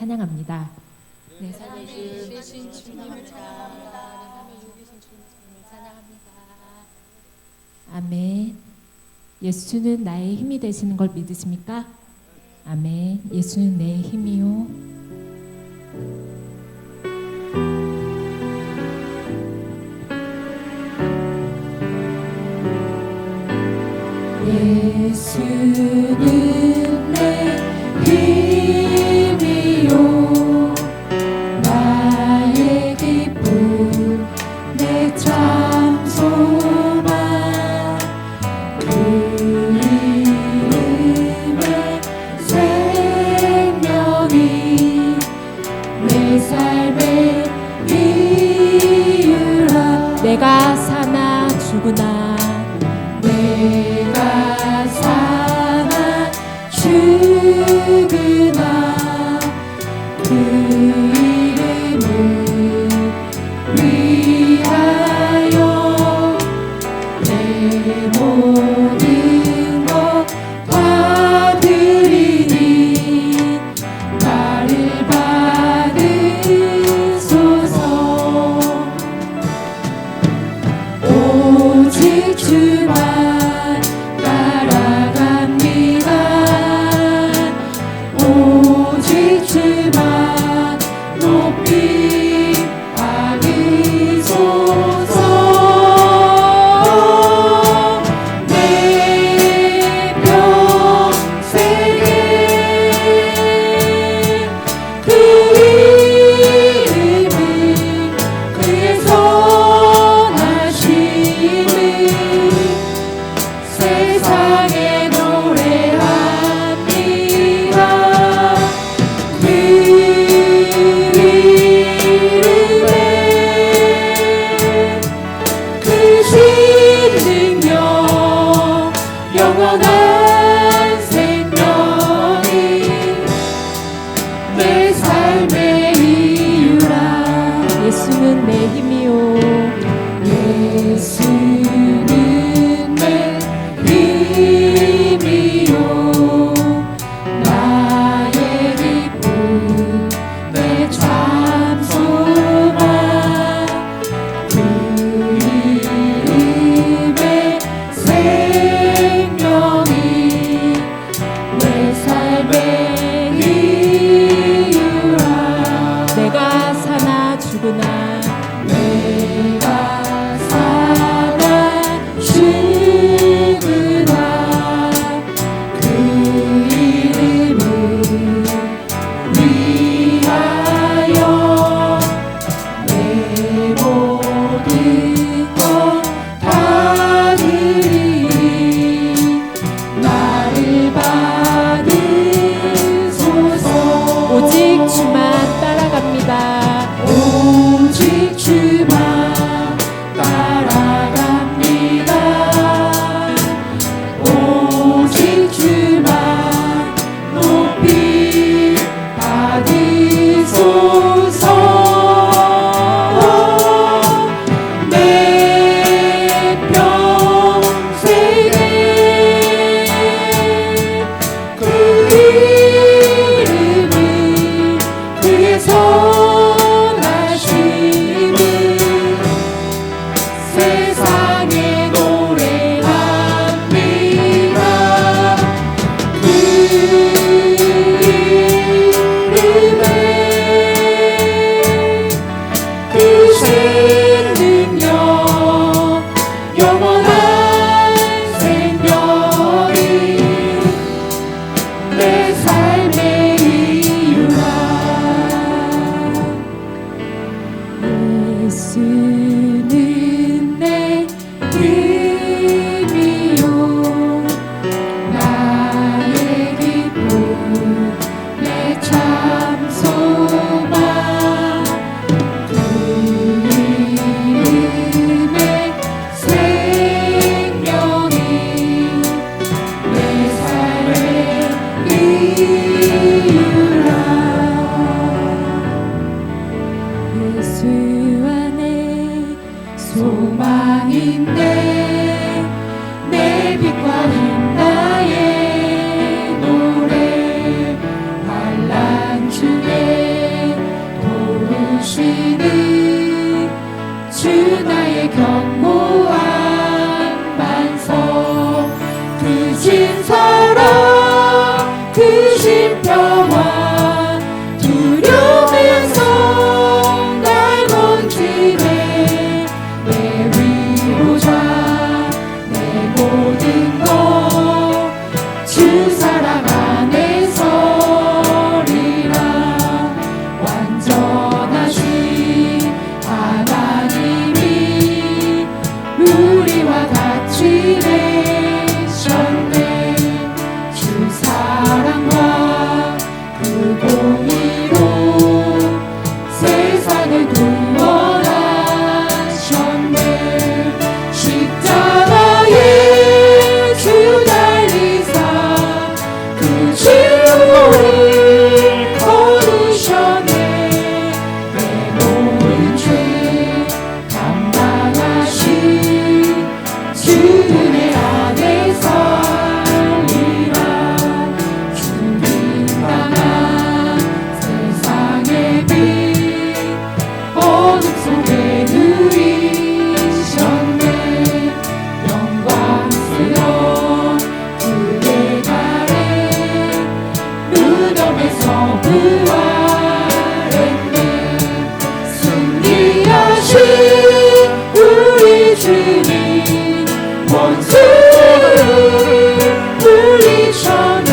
찬양합니다. 내 삶의 주 되신 주님을 찬양합니다. 내 삶의 주 되신 주님을 찬양합니다. 아멘. 예수는 나의 힘이 되시는 걸 믿으십니까? 아멘. 예수는 내 힘이요. 예수는 내 힘이요 나의 기쁨 내 참 소망 그 이름의 생명이 내 삶의 이유라. 내가 사나 죽으나 내가 사나 죽으나 그 이름을 위하여 내 모든 것 다 드리니 나를 받으소서. 오직 주만 따라갑니다. 오직 주만 높이 받으소서. 내 평생에 그 이름을 그의 선하심을 세상에 노래합니다. 그 이름에 크신 능력 영원한 생명이 내 삶의 이유라. 예수는 내 힘이요 예수는 내 힘이요 나의 기쁨 내 참 소망 그 이름의 생명이 내 삶의 이유라. 내가 사나 죽으나 내가 사나 죽으나 그 이름을 위하여 내 모든 것 다 드리니 나를 받으소서. 오직 주만 따라갑니다. 오직 주만 따라갑니다. 오직 주만 높이 받으소서. 내 평생에 그 이름을 그의 선하심을 세상에 노래합니다. 그 이름에 크신 능력 영원한 생명이 내 삶의 이유라. 하시는 주 나의 견고한 반석 크신 사랑 크신 평화 두려움에서 날 건지네 내 위로자 내 모든 것 주 사랑 안에 서리라 완전하신 하나님이 우리와 같이 되셨네 주 사랑과 그 공의로 세상을 구원하셨네 십자가에 주 달리사 그 증오를 거두셨네 내 모든 죄 감당하신 주 은혜 안에 살리라 주님만한 세상의 빛 어둠 속에 누리셨네 영광스러운 그의 날에 무덤에서 부활했네 승리하신 우리 주님 원수를 물리셨네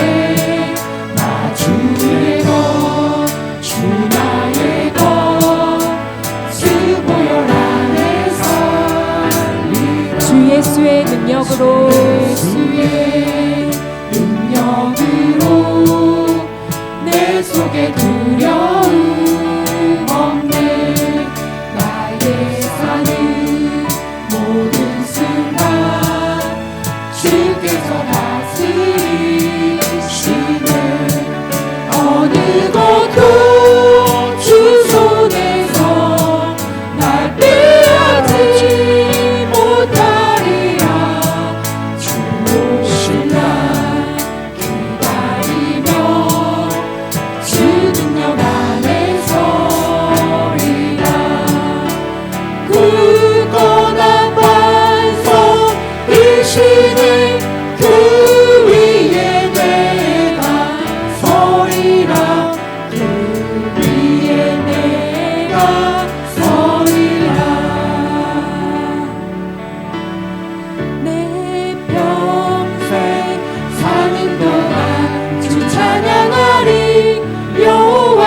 나 주의 것 주 나의 것 주 보혈 안에 살리라 주 예수의 능력으로 예수의 능력으로 내 속에 두려움 없네 나의 사는 모든 순간 주께서 다스리시네 어느 것도 주 손에서 날 빼앗지 못하리라 주 오실 날 기다리며 주 능력 안에 서리라 굳건한 반석 이시네 그 위에 내가 서리라 그 위에 내가 서리라 내 평생 사는 동안 주 찬양하리 여호와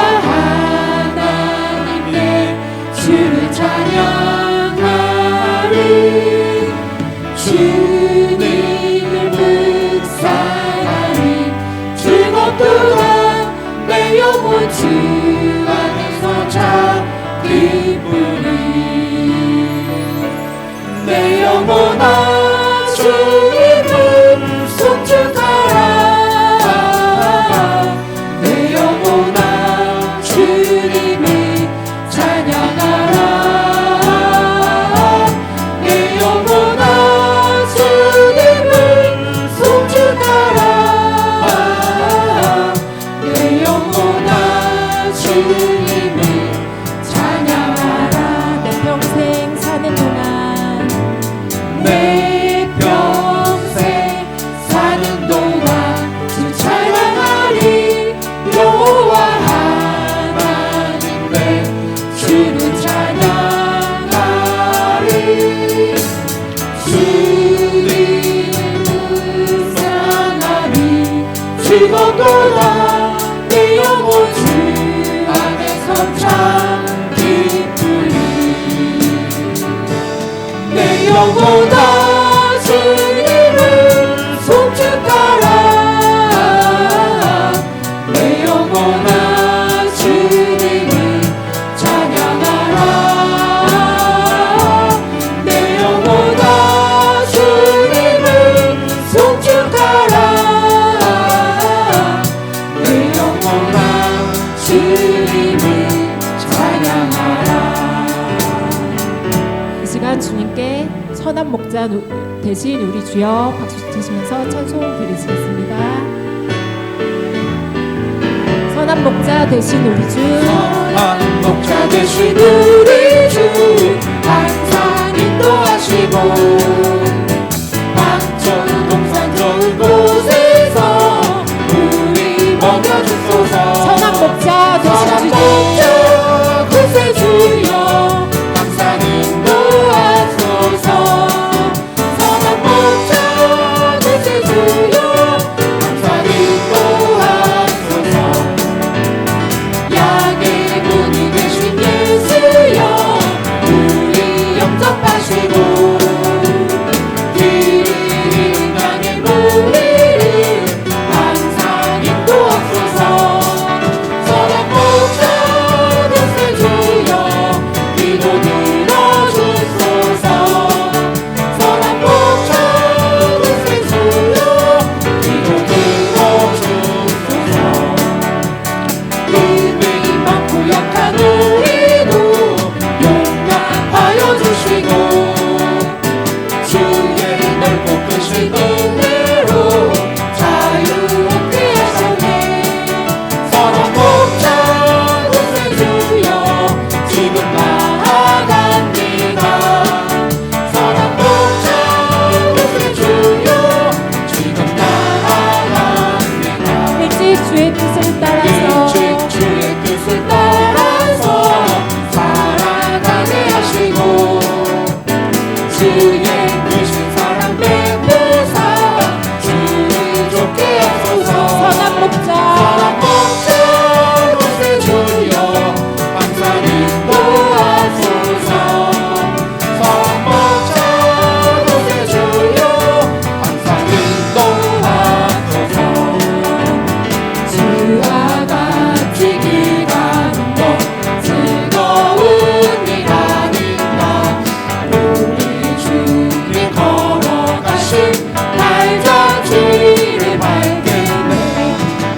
하나님께 주를 찬양하리 주님을 묵상하리 즐겁도다 내 영혼 주 안에서 참 기쁘리 내 영혼아 주님을 송축하라 내 영혼아 주님을 찬양하라 내 영혼아 주님을 송축하라 내 영혼아 주님을 찬양하라 내 평생 사는 동안 내 평생 사는 동안 주 찬양하리 여호와 하나님께 주를 찬양하리 주님을 묵상하리 즐겁도다 내 영혼 주 안에서 참 기쁘리 내 영혼아 주님을 송축하라 내 영혼아 주님을 찬양하라 내 영혼아 주님을 송축하라 내 영혼아 주님을 찬양하라 이 시간 주님께 선한 목자 대신 우리 주여 박수 치시면서 찬송 드리시겠습니다. 선한 목자 대신 우리 주 선한 목자 되신 우리 주 항상 인도하시고 많죠 동산 좋은 곳에서 우리 먹여주소서 선한 목자 되신 주님 목자 구세 주여 항상 인도하소서 선한 목자 구세 주여 항상 인도하소서 양의 문이 되신 예수여 우리 영접하시고 길을 향해 우리를 항상 인도하소서 선한 목자 구세 주여 기도 들어주소서 선한 목자 구세 주여 기도 들어주소서 힘이 많고 약한 우리도 용납하여 주시고 주의 넓고 크신 은혜로 자유롭게 하셨네 선한 목자 구세 주여 지금 나아갑니다 선한 목자 구세 주여 지금 나아갑니다 일찍 주의 뜻을 따라서 일찍 주의 뜻을 따라서 살아가게 하시고 주의 크신 사랑 베푸사 주를 좋게 하소서 선한 목자 선한 목자 구세 주여 항상 인도하소서 선한 목자 구세 주여 항상 인도하소서 주와 같이 기가는 것 즐거운 일 아닌가 우리 주님 걸어가신 발자취를 밟겠네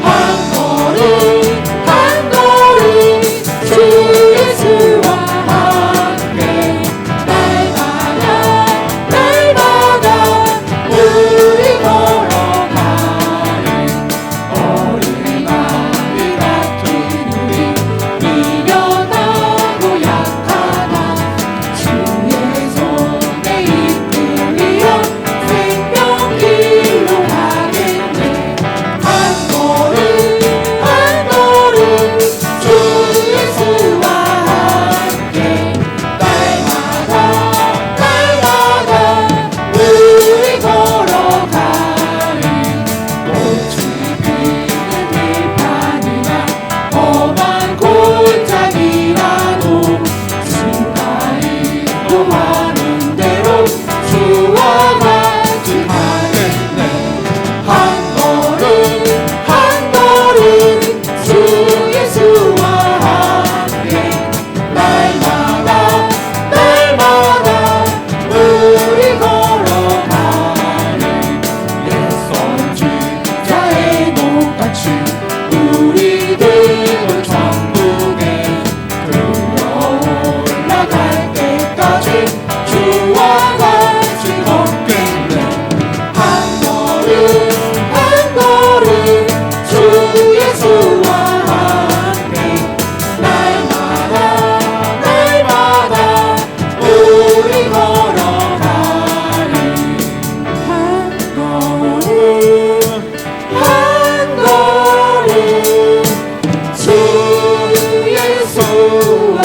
한 걸음 한 걸음 주 예수와 함께 날마다 날마다 우리 걸어가리 어린아이 같은 우리 미련하고 약하나 주의 손에 이끌리어 생명길로 가겠네 한 걸음 주 예수와 함께 날마다 날마다 우리 걸어가리 꽃이 피는 들판이나 험한 골짜기라도 주가 인도하는 대로 주와 같이 가겠네 한 걸음 주 예수와 함께 날마다 날마다 우리 걸어가리 옛 선지자의 목같이 우리들은 천국에 들어올라갈 때까지 주와 같이 걷겠네 한 걸음 주 예수와 함께 날마다 날마다 우리 걸어가리 한 걸음 주 예수와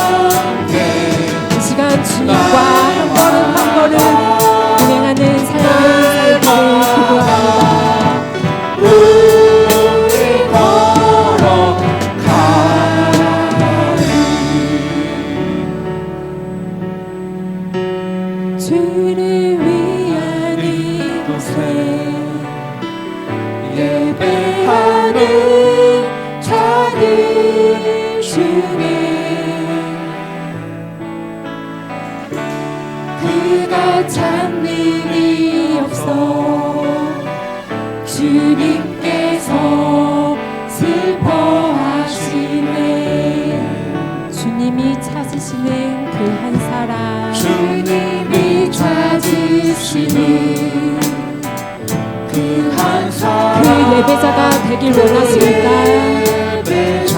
함께 이 시간 주님과 한 걸음 한 걸음 동행하는 삶을 살기를 기도합니다. 우리 걸어가리 주를 위한 이곳에 예배하는 자들 중에 그가 참 능이 없어 주님께서 슬퍼하시네 주님이 찾으시는 그 한 사람 주님이 찾으시는 그 한 사람 그 예배자가 되길 원하십니까? 예배자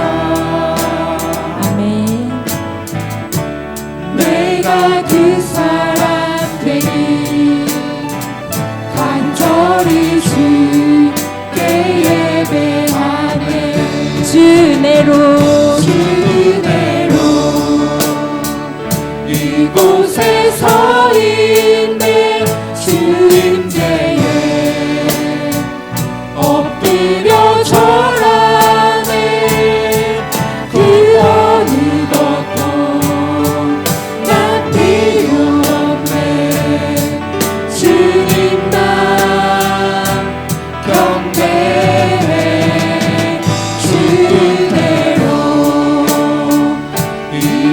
주내로 주내로 이곳에 서 있네 주임제에 엎드려 절하네 그 어느 것도 난 필요 없네 주님만 경배해 주내로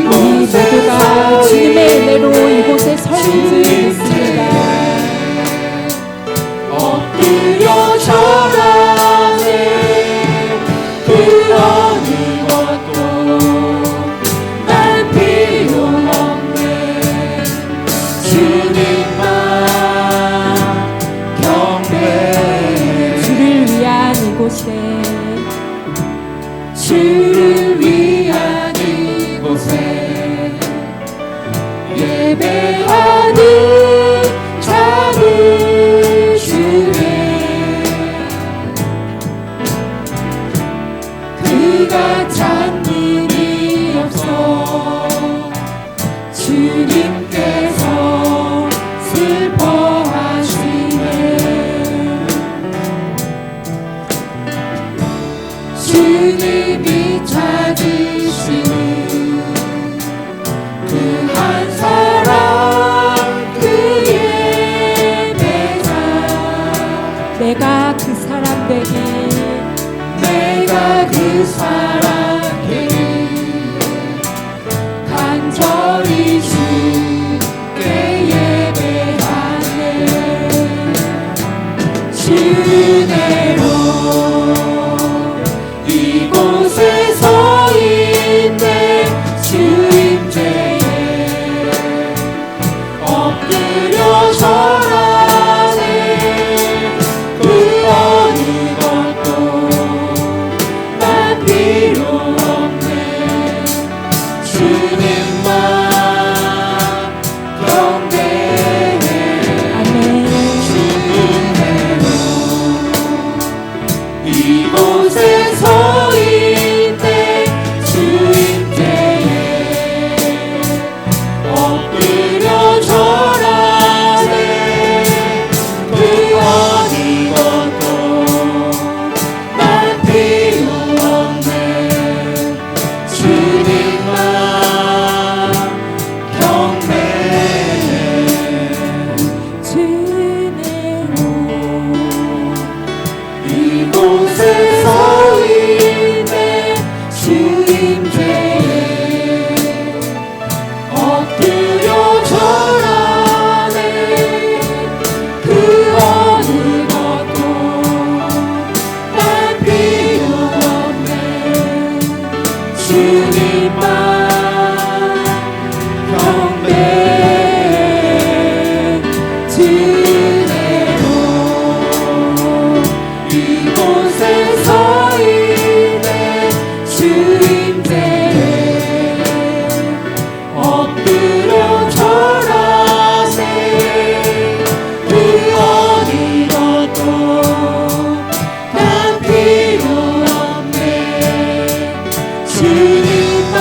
모두가 주님의 은혜로 이곳에 설 줄 믿습니다. 엎드려 절하네 그 어느 것도 난 필요 없네 주님만 경배해 주를 위한 이곳에 주를 위한 이곳에 예배하는 자를 주네 그가 잔일이 없어 주님께서 슬퍼하시네 주님이 찾으시는 그 한 사람 그 예배자 내가 그 사람 되기 내가 그 사람 되기 간절히 주께 예배하네 주내로 이곳에 서 있네 주임제에 엎드려 절하네 그 어느 것도 난 필요 없네 주님만 경배해 아멘. 주내로 이곳에 서 있네 주임제에 엎드려 절하네 그 어느 것도 난 필요 없네 주님만 경배해 주내로 이곳에 서 있네 주임제에 엎드려 절하네 그 어느 것도 난 필요 없네 주님만 경배해 주내로 이곳에 서 있네 주임제에 엎드려 절하네 그 어느 것도 난 필요 없네 주님만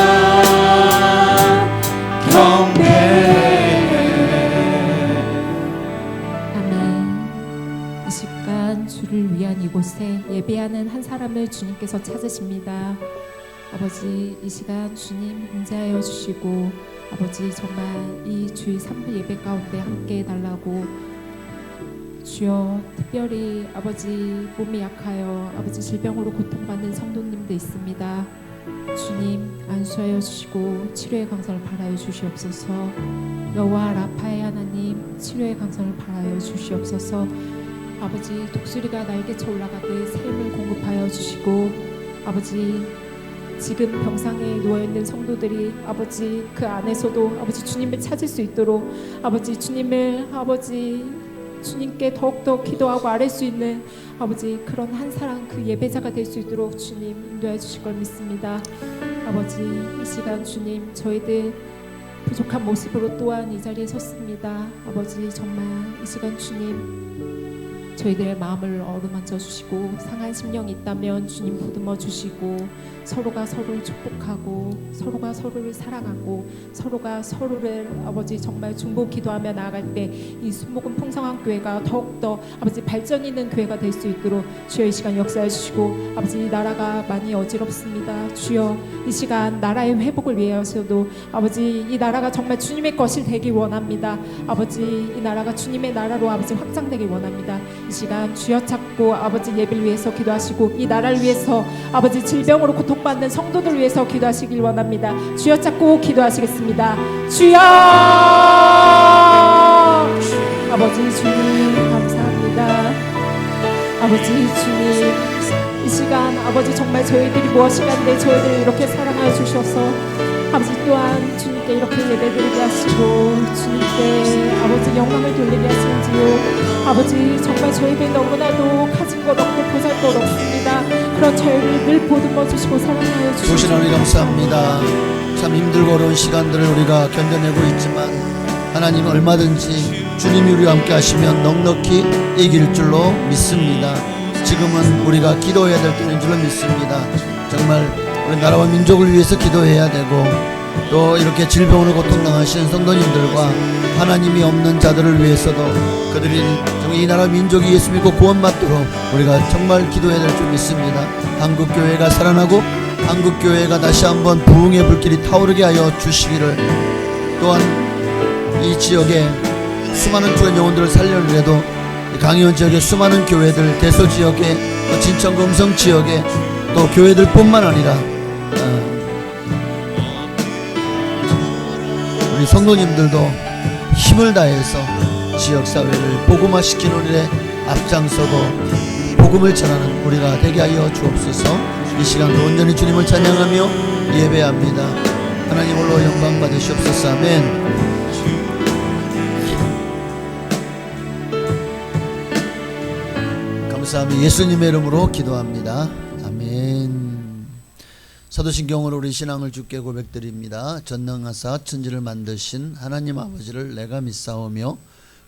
경배해 아멘. 이 시간 주를 위한 이곳에 예배하는 한 사람을 주님께서 찾으십니다. 아버지 이 시간 주님 임재하여 주시고 아버지 정말 이 주일 3부 예배 가운데 함께 해달라고 주여 특별히 아버지 몸이 약하여 아버지 질병으로 고통받는 성도님도 있습니다. 주님 안수하여 주시고 치료의 강성을 바라여 주시옵소서. 여호와 라파의 하나님 치료의 강성을 바라여 주시옵소서. 아버지 독수리가 날개쳐 올라가듯 새 힘을 공급하여 주시고 아버지 지금 병상에 누워있는 성도들이 아버지 그 안에서도 아버지 주님을 찾을 수 있도록 아버지 주님을 아버지 주님께 더욱더 기도하고 아뢰 수 있는 아버지 그런 한 사람 그 예배자가 될 수 있도록 주님 인도해 주실 걸 믿습니다. 아버지 이 시간 주님 저희들 부족한 모습으로 또한 이 자리에 섰습니다. 아버지 정말 이 시간 주님 저희들의 마음을 어루만져 주시고 상한 심령이 있다면 주님 보듬어 주시고 서로가 서로를 축복하고 서로가 서로를 사랑하고 서로가 서로를 아버지 정말 중보 기도하며 나아갈 때 이 순복음 풍성한 교회가 더욱더 아버지 발전 있는 교회가 될 수 있도록 주여 이 시간 역사해 주시고 아버지 나라가 많이 어지럽습니다. 주여 이 시간 나라의 회복을 위해서도 아버지 이 나라가 정말 주님의 것이 되길 원합니다. 아버지 이 나라가 주님의 나라로 아버지 확장되길 원합니다. 이 시간 주여 찾고 아버지 예배를 위해서 기도하시고 이 나라를 위해서 아버지 질병으로 고통받는 성도들 위해서 기도하시길 원합니다. 주여 찾고 기도하시겠습니다. 주여 아버지 주님 감사합니다. 아버지 주님 이 시간 아버지 정말 저희들이 무엇인가인데 저희들을 이렇게 사랑하여 주셔서 아버지 또한 주님께 이렇게 예배드리게 하시고 주님께 아버지 영광을 돌리게 하시는지요. 아버지 정말 저희들 너무나도 가진 것 없고 보잘 것 없습니다. 그런 저희를 늘 보듬어 주시고 사랑하여 주시고 주신 하나님 감사합니다. 참 힘들고 어려운 시간들을 우리가 견뎌내고 있지만 하나님 얼마든지 주님이 우리와 함께 하시면 넉넉히 이길 줄로 믿습니다. 지금은 우리가 기도해야 될 때인 줄로 믿습니다. 정말 우리 나라와 민족을 위해서 기도해야 되고 또 이렇게 질병으로 고통당하시는 성도님들과 하나님이 없는 자들을 위해서도 그들이 정말 이 나라 민족이 예수 믿고 구원받도록 우리가 정말 기도해야 될 줄 믿습니다. 한국교회가 살아나고 한국교회가 다시 한번 부흥의 불길이 타오르게 하여 주시기를, 또한 이 지역에 수많은 죽은 영혼들을 살려내도 강의원 지역의 수많은 교회들, 대서 지역에 또 진천구 음성 지역에 또 교회들뿐만 아니라 우리 성도님들도 힘을 다해서 지역사회를 복음화시키는 일에 앞장서고 복음을 전하는 우리가 되게 하여 주옵소서. 이 시간도 온전히 주님을 찬양하며 예배합니다. 하나님 홀로 영광 받으시옵소서. 아멘. 감사합니다. 예수님의 이름으로 기도합니다. 아멘. 사도신경으로 우리 신앙을 주께 고백드립니다. 전능하사 천지를 만드신 하나님 아버지를 내가 믿사오며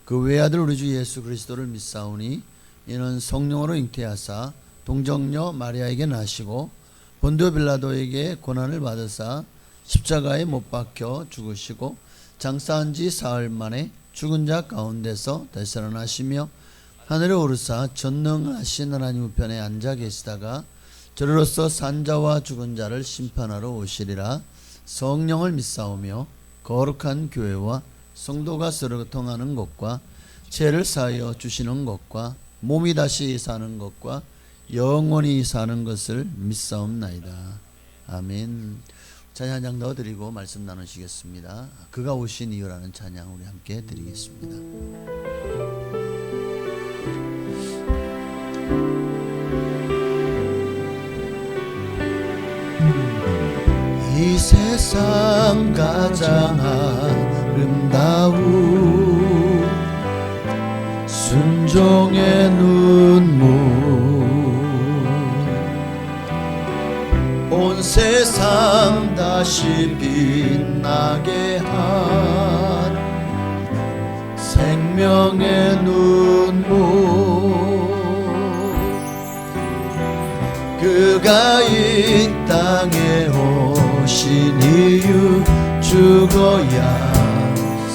그 외아들 우리 주 예수 그리스도를 믿사오니 이는 성령으로 잉태하사 동정녀 마리아에게 나시고 본디오 빌라도에게 고난을 받으사 십자가에 못 박혀 죽으시고 장사한 지 사흘 만에 죽은 자 가운데서 다시 살아나시며 하늘에 오르사 전능하신 하나님 우편에 앉아 계시다가 저리로서 산자와 죽은 자를 심판하러 오시리라. 성령을 믿사오며 거룩한 교회와 성도가 서로 통하는 것과 죄를 사하여 주시는 것과 몸이 다시 사는 것과 영원히 사는 것을 믿사옵나이다. 아멘. 찬양 한 장 더 드리고 말씀 나누시겠습니다. 그가 오신 이유라는 찬양 우리 함께 드리겠습니다. 이 세상 가장 아름다운 순종의 눈물, 온 세상 다시 빛나게 한 생명의 눈물, 그가 이 땅에 오신 이유 죽어야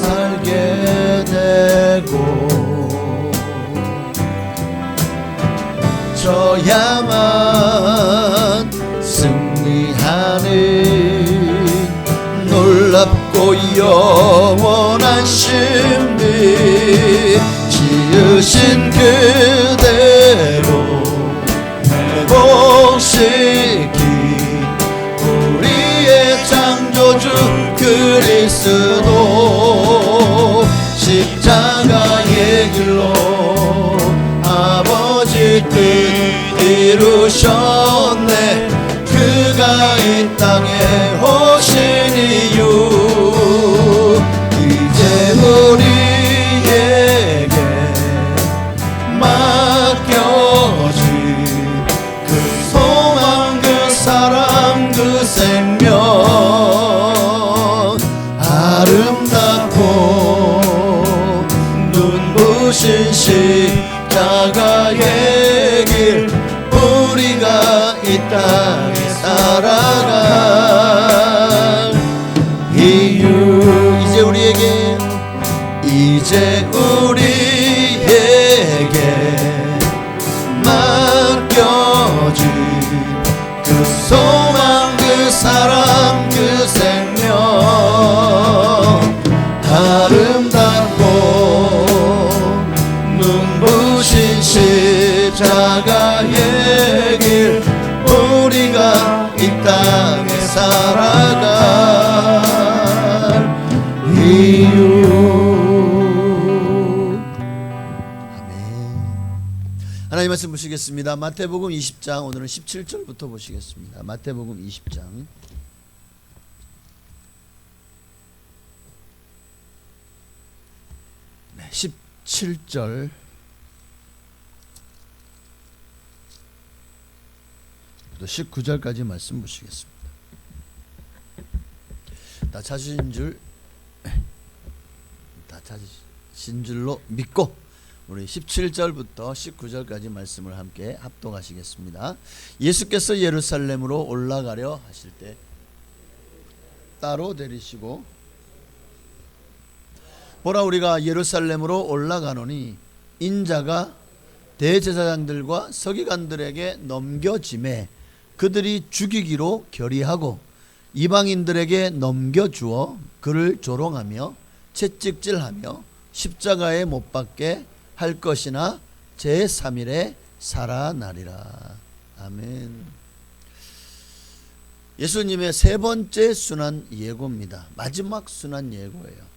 살게 되고 져야만 승리하는 놀랍고 영원한 신비, 지으신 그대로 회복시키 우리의 창조주 그리스도 십자가의 길로 아버지 뜻 이루셨네. 그가 이 땅에 오신 이유 이제 우리에게 맡겨진 그 소망, 그 사랑, 그 생명, 아름답고 눈부신 십자가 사랑 그 생명 아름답고 눈부신 십자가의 길 우리가 이 땅에 살아갈 이유. 하나님 말씀 보시겠습니다. 마태복음 20장 오늘은 17절부터 보시겠습니다. 마태복음 20장 17절 부터 19절까지 말씀 보시겠습니다. 다 찾으신 줄로 믿고 우리 17절부터 19절까지 말씀을 함께 합독하시겠습니다. 예수께서 예루살렘으로 올라가려 하실 때 따로 데리시고 보라 우리가 예루살렘으로 올라가노니 인자가 대제사장들과 서기관들에게 넘겨짐에 그들이 죽이기로 결의하고 이방인들에게 넘겨주어 그를 조롱하며 채찍질하며 십자가에 못 박게 할 것이나 제3일에 살아나리라. 아멘. 예수님의 세 번째 순환 예고입니다. 마지막 순환 예고예요.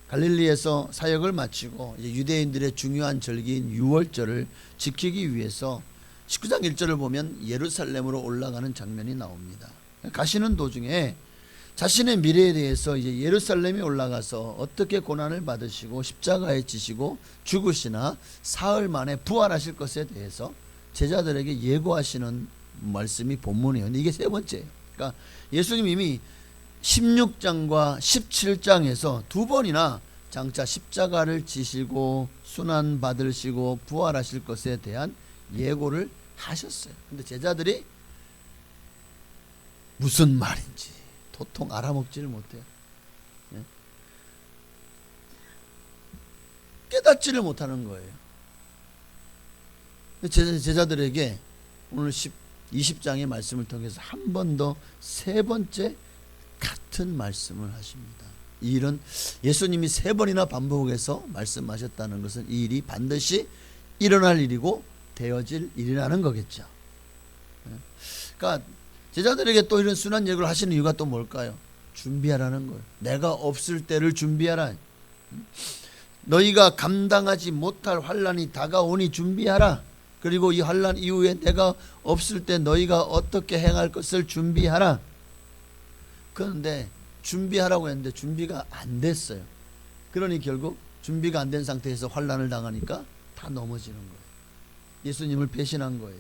갈릴리에서 사역을 마치고 이제 유대인들의 중요한 절기인 유월절을 지키기 위해서 19장 1절을 보면 예루살렘으로 올라가는 장면이 나옵니다. 가시는 도중에 자신의 미래에 대해서 이제 예루살렘에 올라가서 어떻게 고난을 받으시고 십자가에 지시고 죽으시나 사흘 만에 부활하실 것에 대해서 제자들에게 예고하시는 말씀이 본문이에요. 이게 세 번째예요. 그러니까 예수님 이미 16장과 17장에서 두 번이나 장차 십자가를 지시고 순환 받으시고 부활하실 것에 대한 예고를 하셨어요. 근데 제자들이 무슨 말인지 도통 알아먹지를 못해요. 깨닫지를 못하는 거예요. 제자들에게 오늘 20장의 말씀을 통해서 한 번 더 세 번째 같은 말씀을 하십니다. 이 일은 예수님이 세 번이나 반복해서 말씀하셨다는 것은 이 일이 반드시 일어날 일이고 되어질 일이라는 거겠죠. 그러니까 제자들에게 또 이런 순환 예고를 하시는 이유가 또 뭘까요? 준비하라는 거예요. 내가 없을 때를 준비하라. 너희가 감당하지 못할 환난이 다가오니 준비하라. 그리고 이 환난 이후에 내가 없을 때 너희가 어떻게 행할 것을 준비하라. 그런데 준비하라고 했는데 준비가 안 됐어요. 그러니 결국 준비가 안 된 상태에서 환난을 당하니까 다 넘어지는 거예요. 예수님을 배신한 거예요.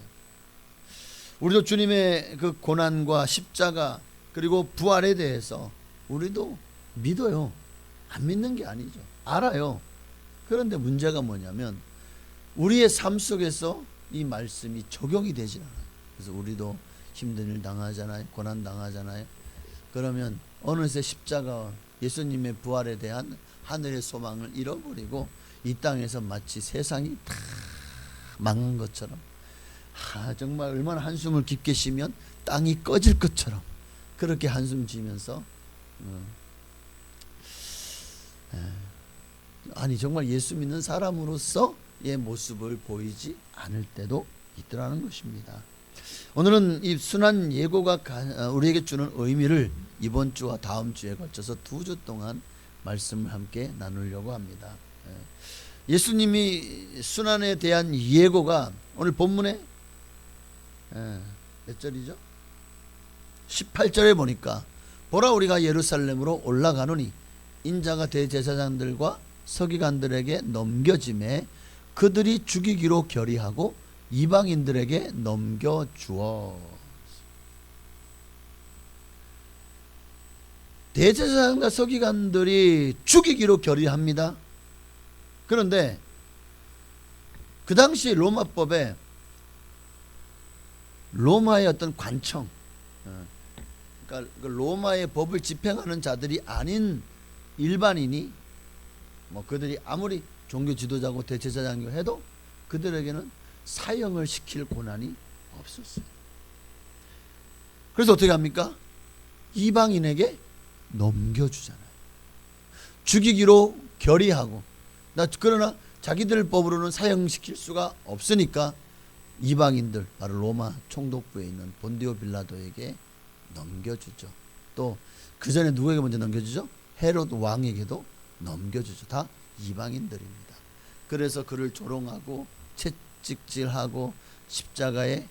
우리도 주님의 그 고난과 십자가 그리고 부활에 대해서 우리도 믿어요. 안 믿는 게 아니죠. 알아요. 그런데 문제가 뭐냐면 우리의 삶 속에서 이 말씀이 적용이 되지 않아요. 그래서 우리도 힘든 일 당하잖아요. 고난 당하잖아요. 그러면 어느새 십자가 예수님의 부활에 대한 하늘의 소망을 잃어버리고 이 땅에서 마치 세상이 다 망한 것처럼 정말 얼마나 한숨을 깊게 쉬면 땅이 꺼질 것처럼 그렇게 한숨 쉬면서 아니 정말 예수 믿는 사람으로서의 모습을 보이지 않을 때도 있더라는 것입니다. 오늘은 이 순환 예고가 우리에게 주는 의미를 이번 주와 다음 주에 걸쳐서 2주 동안 말씀을 함께 나누려고 합니다. 예수님이 순환에 대한 예고가 오늘 본문에 몇 절이죠? 18절에 보니까 보라 우리가 예루살렘으로 올라가노니 인자가 대제사장들과 서기관들에게 넘겨짐에 그들이 죽이기로 결의하고 이방인들에게 넘겨주어. 대제사장과 서기관들이 죽이기로 결의합니다. 그런데 그 당시 로마법에 로마의 어떤 관청, 그러니까 로마의 법을 집행하는 자들이 아닌 일반인이 그들이 아무리 종교 지도자고 대제사장이고 해도 그들에게는 사형을 시킬 권한이 없었어요. 그래서 어떻게 합니까? 이방인에게 넘겨주잖아요. 죽이기로 결의하고 그러나 자기들 법으로는 사형시킬 수가 없으니까 이방인들 바로 로마 총독부에 있는 본디오 빌라도에게 넘겨주죠. 또 그 전에 누구에게 먼저 넘겨주죠? 헤롯 왕에게도 넘겨주죠. 다 이방인들입니다. 그래서 그를 조롱하고 채찍질하고 십자가에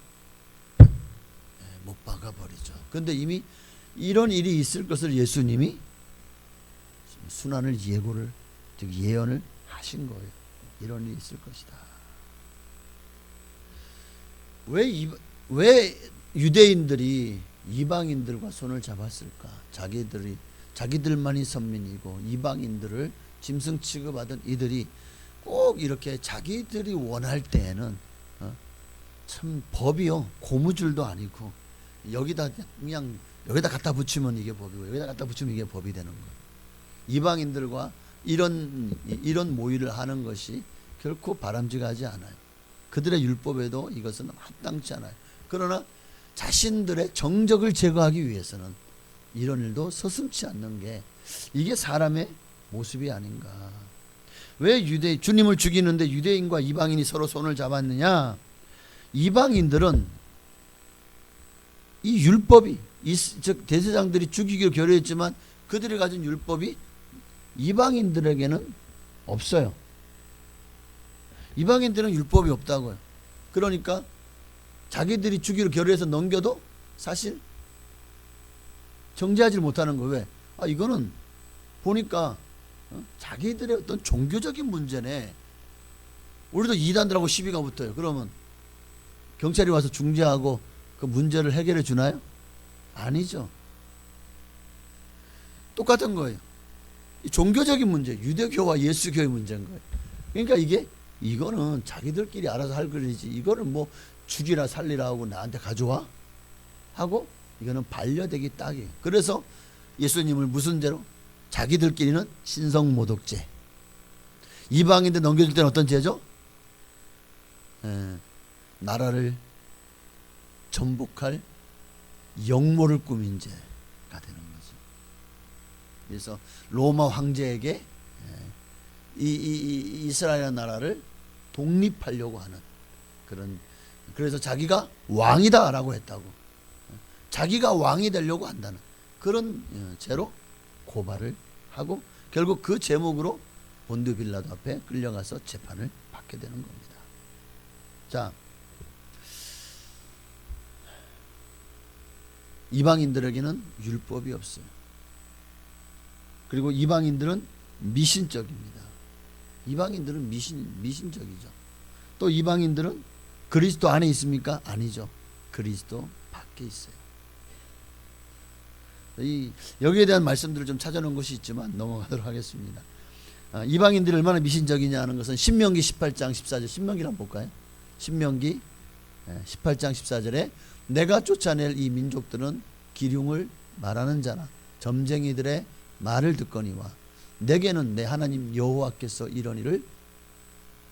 못 박아버리죠. 그런데 이미 이런 일이 있을 것을 예수님이 순환을 예고를 즉 예언을 하신 거예요. 이런 일이 있을 것이다. 왜 유대인들이 이방인들과 손을 잡았을까? 자기들만이 선민이고 이방인들을 짐승 취급하던 이들이 꼭 이렇게 자기들이 원할 때에는 참 법이요 고무줄도 아니고 여기다 갖다 붙이면 이게 법이고 여기다 갖다 붙이면 이게 법이 되는 거예요. 이방인들과 이런 모의를 하는 것이 결코 바람직하지 않아요. 그들의 율법에도 이것은 합당치 않아요. 그러나 자신들의 정적을 제거하기 위해서는 이런 일도 서슴지 않는 게 이게 사람의 모습이 아닌가. 왜 주님을 죽이는데 유대인과 이방인이 서로 손을 잡았느냐? 이방인들은 이 율법이 즉 대제사장들이 죽이기로 결의했지만 그들이 가진 율법이 이방인들에게는 없어요. 이방인들은 율법이 없다고요. 그러니까 자기들이 주기로 결의해서 넘겨도 사실 정죄하지 못하는 거예요. 왜? 이거는 보니까 자기들의 어떤 종교적인 문제네. 우리도 이단들하고 시비가 붙어요. 그러면 경찰이 와서 중재하고 그 문제를 해결해 주나요? 아니죠. 똑같은 거예요. 이 종교적인 문제, 유대교와 예수교의 문제인 거예요. 그러니까 이거는 자기들끼리 알아서 할 거리지. 이거는 뭐 죽이라 살리라 하고 나한테 가져와? 하고 이거는 반려되기 딱이에요. 그래서 예수님을 무슨 죄로? 자기들끼리는 신성모독죄. 이방인들 넘겨줄 때는 어떤 죄죠? 나라를 전복할 역모를 꾸민 죄가 되는 거죠. 그래서 로마 황제에게 이 이스라엘 나라를 독립하려고 하는 그래서 자기가 왕이다라고 했다고, 자기가 왕이 되려고 한다는 그런 죄로 고발을 하고 결국 그 제목으로 본디오 빌라도 앞에 끌려가서 재판을 받게 되는 겁니다. 자, 이방인들에게는 율법이 없어요. 그리고 이방인들은 미신적입니다. 이방인들은 미신적이죠. 또 이방인들은 그리스도 안에 있습니까? 아니죠. 그리스도 밖에 있어요. 여기에 대한 말씀들을 좀 찾아놓은 것이 있지만 넘어가도록 하겠습니다. 이방인들이 얼마나 미신적이냐 하는 것은 신명기 18장 14절, 신명기를 한번 볼까요? 신명기 18장 14절에 내가 쫓아낼 이 민족들은 기륭을 말하는 자나 점쟁이들의 말을 듣거니와 내게는 내 하나님 여호와께서 이런 일을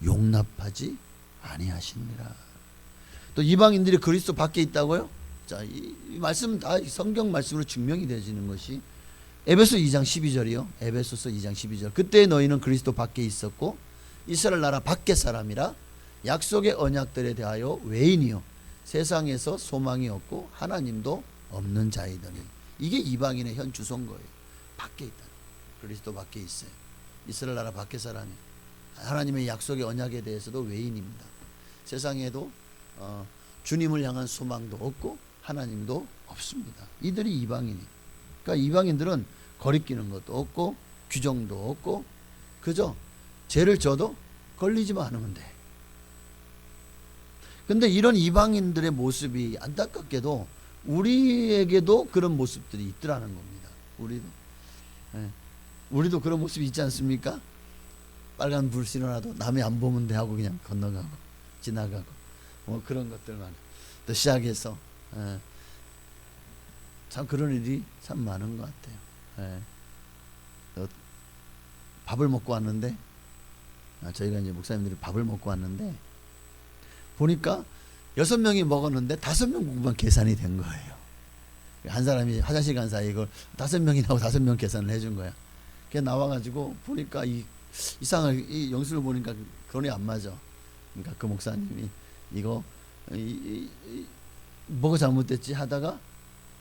용납하지 아니하시니라. 또 이방인들이 그리스도 밖에 있다고요? 자, 이 말씀은 다 성경 말씀으로 증명이 되어지는 것이 에베소 2장 12절이요. 에베소서 2장 12절. 그때 너희는 그리스도 밖에 있었고 이스라엘 나라 밖의 사람이라 약속의 언약들에 대하여 외인이요 세상에서 소망이 없고 하나님도 없는 자이더니. 이게 이방인의 현 주소인 거예요. 밖에 있다. 그리스도 밖에 있어요. 이스라엘 나라 밖의 사람이 하나님의 약속의 언약에 대해서도 외인입니다. 세상에도 주님을 향한 소망도 없고 하나님도 없습니다. 이들이 이방인이. 그러니까 이방인들은 거리끼는 것도 없고 규정도 없고 그저 죄를 져도 걸리지만 않으면 돼. 근데 이런 이방인들의 모습이 안타깝게도 우리에게도 그런 모습들이 있더라는 겁니다. 우리도 그런 모습이 있지 않습니까? 빨간 불 신호라도 남이 안 보면 돼 하고 그냥 건너가고 지나가고 뭐 그런 것들만 또 시작해서 참 그런 일이 참 많은 것 같아요. 밥을 먹고 왔는데 저희가 이제 목사님들이 밥을 먹고 왔는데 보니까 6명이 먹었는데 5명 국만 계산이 된 거예요. 한 사람이 화장실 간 사이에 이걸 5명이라고 5명 계산을 해준 거야. 걔 나와가지고 보니까 이상하게 이 영수를 보니까 그런이 안 맞아. 그러니까 그 목사님이 이거 뭐가 잘못됐지 하다가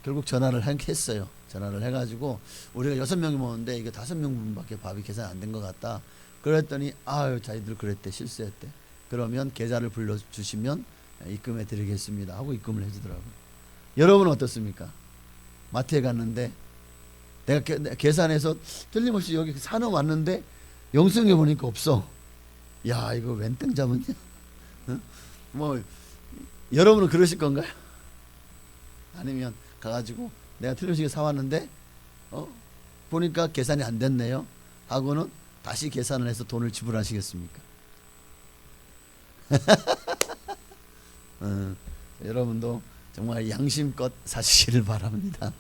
결국 전화를 했어요. 전화를 해가지고 우리가 6명이 먹었는데 이거 5명분밖에 밥이 계산 안 된 것 같다. 그랬더니 아유 자기들 그랬대, 실수했대. 그러면 계좌를 불러주시면 입금해 드리겠습니다 하고 입금을 해주더라고요. 여러분은 어떻습니까? 마트에 갔는데 내가 계산해서 틀림없이 여기 산업 왔는데 영수증에 보니까 없어. 야 이거 웬 땡 잡았냐? 어? 뭐 여러분은 그러실 건가요? 아니면 가가지고 내가 틀림없이 사왔는데 보니까 계산이 안 됐네요 하고는 다시 계산을 해서 돈을 지불하시겠습니까? 여러분도 정말 양심껏 사시기를 바랍니다.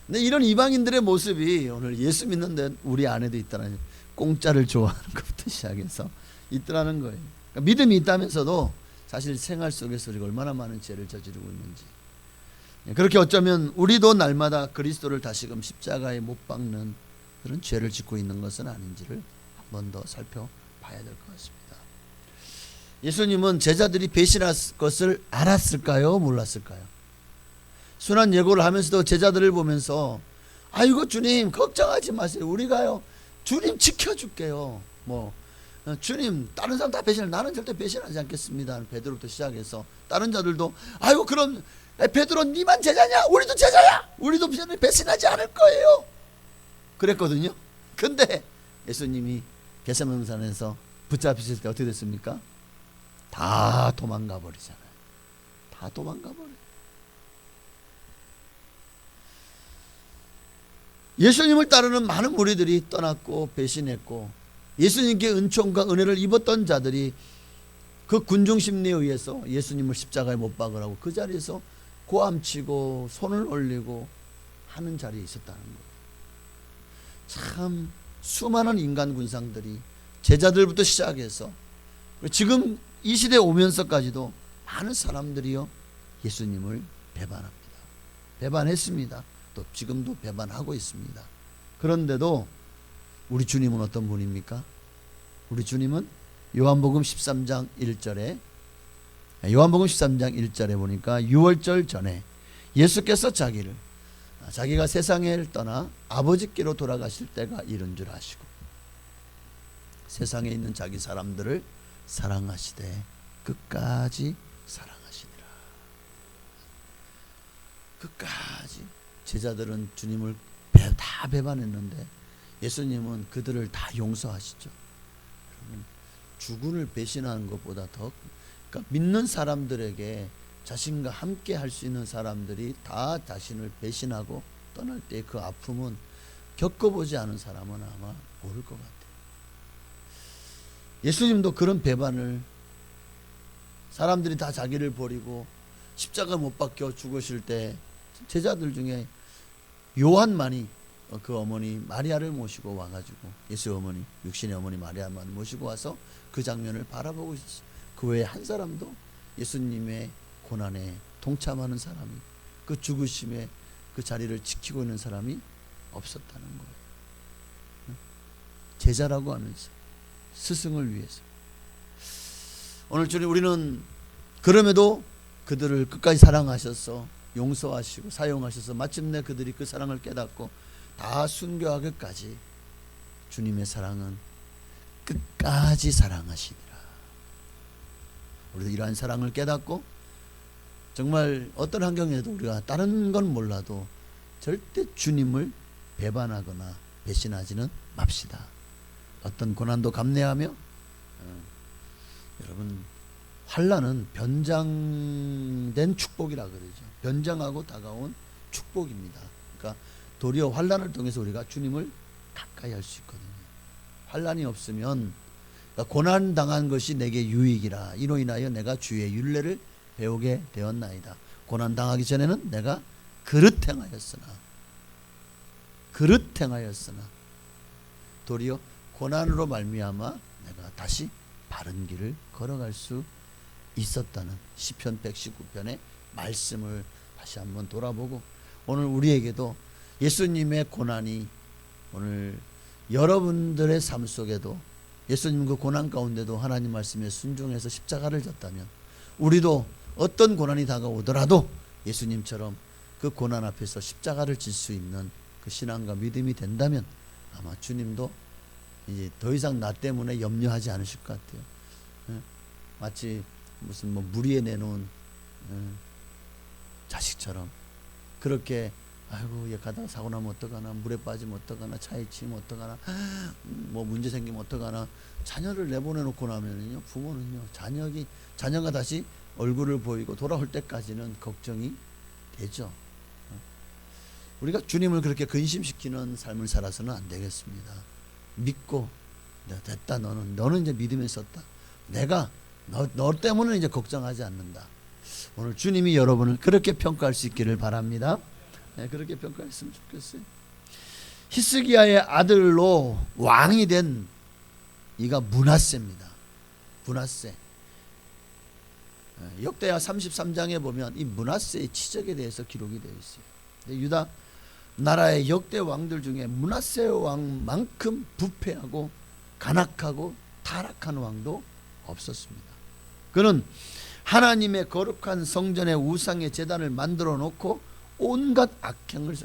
근데 이런 이방인들의 모습이 오늘 예수 믿는데 우리 안에도 있다는, 공짜를 좋아하는 것부터 시작해서 있더라는 거예요. 그러니까 믿음이 있다면서도 사실 생활 속에서 우리가 얼마나 많은 죄를 저지르고 있는지, 그렇게 어쩌면 우리도 날마다 그리스도를 다시금 십자가에 못 박는 그런 죄를 짓고 있는 것은 아닌지를 한 번 더 살펴봐야 될 것 같습니다. 예수님은 제자들이 배신할 것을 알았을까요? 몰랐을까요? 순한 예고를 하면서도 제자들을 보면서 아이고 주님 걱정하지 마세요. 우리가요 주님 지켜줄게요. 주님 다른 사람 다 배신을, 나는 절대 배신하지 않겠습니다. 베드로부터 시작해서 다른 자들도 아이고 그럼 베드로 니만 제자냐? 우리도 제자야. 우리도 배신하지 않을 거예요. 그랬거든요. 근데 예수님이 겟세마네 산에서 붙잡히실 때 어떻게 됐습니까? 다 도망가 버리잖아요. 다 도망가 버려. 예수님을 따르는 많은 무리들이 떠났고 배신했고 예수님께 은총과 은혜를 입었던 자들이 그 군중 심리에 의해서 예수님을 십자가에 못 박으라고 그 자리에서 고함치고 손을 올리고 하는 자리에 있었다는 거예요. 참 수많은 인간 군상들이 제자들부터 시작해서 지금 이 시대에 오면서까지도 많은 사람들이요 예수님을 배반합니다. 배반했습니다. 또 지금도 배반하고 있습니다. 그런데도 우리 주님은 어떤 분입니까? 우리 주님은 요한복음 13장 1절에 보니까 6월절 전에 예수께서 자기가 세상을 떠나 아버지께로 돌아가실 때가 이른 줄 아시고 세상에 있는 자기 사람들을 사랑하시되 끝까지 사랑하시니라. 끝까지. 제자들은 주님을 다 배반했는데 예수님은 그들을 다 용서하시죠. 그러면 주군을 배신하는 것보다 더, 그러니까 믿는 사람들에게 자신과 함께 할 수 있는 사람들이 다 자신을 배신하고 떠날 때 그 아픔은 겪어보지 않은 사람은 아마 모를 것 같아요. 예수님도 그런 배반을, 사람들이 다 자기를 버리고 십자가 못 박혀 죽으실 때 제자들 중에 요한만이 그 어머니 마리아를 모시고 와가지고, 예수의 어머니, 육신의 어머니 마리아만 모시고 와서 그 장면을 바라보고 있었어요. 그 외에 한 사람도 예수님의 고난에 동참하는 사람이, 그 죽으심에 그 자리를 지키고 있는 사람이 없었다는 거예요. 제자라고 하면서 스승을 위해서. 오늘 주님, 우리는 그럼에도 그들을 끝까지 사랑하셔서 용서하시고 사용하셔서 마침내 그들이 그 사랑을 깨닫고 다 순교하기까지 주님의 사랑은 끝까지 사랑하시니라. 우리도 이러한 사랑을 깨닫고 정말 어떤 환경에도 우리가 다른 건 몰라도 절대 주님을 배반하거나 배신하지는 맙시다. 어떤 고난도 감내하며 여러분, 환난은 변장된 축복이라 그러죠. 변장하고 다가온 축복입니다. 그러니까 도리어 환난을 통해서 우리가 주님을 가까이 할 수 있거든요. 환난이 없으면, 그러니까 고난 당한 것이 내게 유익이라 이로 인하여 내가 주의 율례를 배우게 되었나이다. 고난 당하기 전에는 내가 그릇 행하였으나 도리어 고난으로 말미암아 내가 다시 바른 길을 걸어갈 수 있었다는 시편 119편의 말씀을 다시 한번 돌아보고, 오늘 우리에게도 예수님의 고난이 오늘 여러분들의 삶 속에도 예수님 그 고난 가운데도 하나님 말씀에 순종해서 십자가를 졌다면, 우리도 어떤 고난이 다가오더라도 예수님처럼 그 고난 앞에서 십자가를 질 수 있는 그 신앙과 믿음이 된다면 아마 주님도 이제 더 이상 나 때문에 염려하지 않으실 것 같아요. 마치 무슨 뭐 무리에 내놓은 자식처럼 그렇게, 아이고 얘 가다가 사고 나면 어떡하나, 물에 빠지면 어떡하나, 차에 치면 어떡하나, 뭐 문제 생기면 어떡하나, 자녀를 내보내놓고 나면은요, 부모는요, 자녀가 다시 얼굴을 보이고 돌아올 때까지는 걱정이 되죠. 우리가 주님을 그렇게 근심시키는 삶을 살아서는 안 되겠습니다. 믿고, 됐다, 너는 이제 믿음에 섰다, 내가 너 때문에 이제 걱정하지 않는다. 오늘 주님이 여러분을 그렇게 평가할 수 있기를 바랍니다. 네, 그렇게 평가했으면 좋겠어요. 히스기야의 아들로 왕이 된 이가 므낫세입니다. 므낫세. 역대하 33장에 보면 이 므낫세의 치적에 대해서 기록이 되어 있어요. 유다 나라의 역대 왕들 중에 므낫세 왕만큼 부패하고 간악하고 타락한 왕도 없었습니다. 그는 하나님의 거룩한 성전의 우상의 제단을 만들어 놓고 온갖 악행을,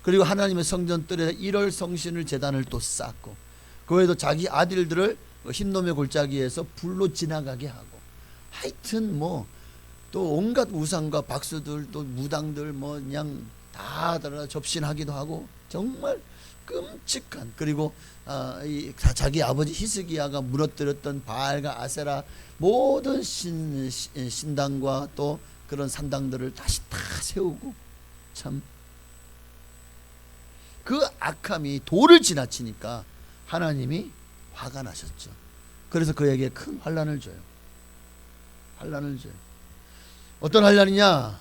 그리고 하나님의 성전 뜰에 1월 성신을 제단을 또 쌓고, 그 외에도 자기 아들들을 흰놈의 골짜기에서 불로 지나가게 하고, 하여튼 뭐 또 온갖 우상과 박수들 또 무당들 뭐 그냥 다 접신하기도 하고, 정말 끔찍한, 그리고 자기 아버지 히스기야가 무너뜨렸던 바알과 아세라 모든 신당과 또 그런 산당들을 다시 다 세우고, 참 그 악함이 도를 지나치니까 하나님이 화가 나셨죠. 그래서 그에게 큰 환난을 줘요. 환난을 줘요. 어떤 환난이냐?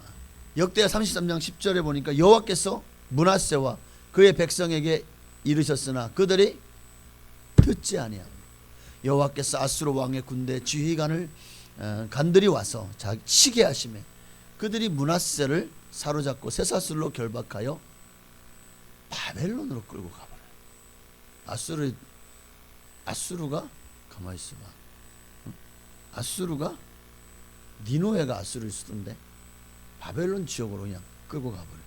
역대하 33장 10절에 보니까 여호와께서 므낫세와 그의 백성에게 이르셨으나 그들이 듣지 아니하고, 여호와께서 아수르 왕의 군대 지휘관을 간들이 와서 치게 하시매 그들이 므낫세를 사로잡고 쇠사슬로 결박하여 바벨론으로 끌고 가버려요. 아수르가 가만히 있어봐. 아수르가 니누에가 아수르 수도인데 바벨론 지역으로 그냥 끌고 가버려요.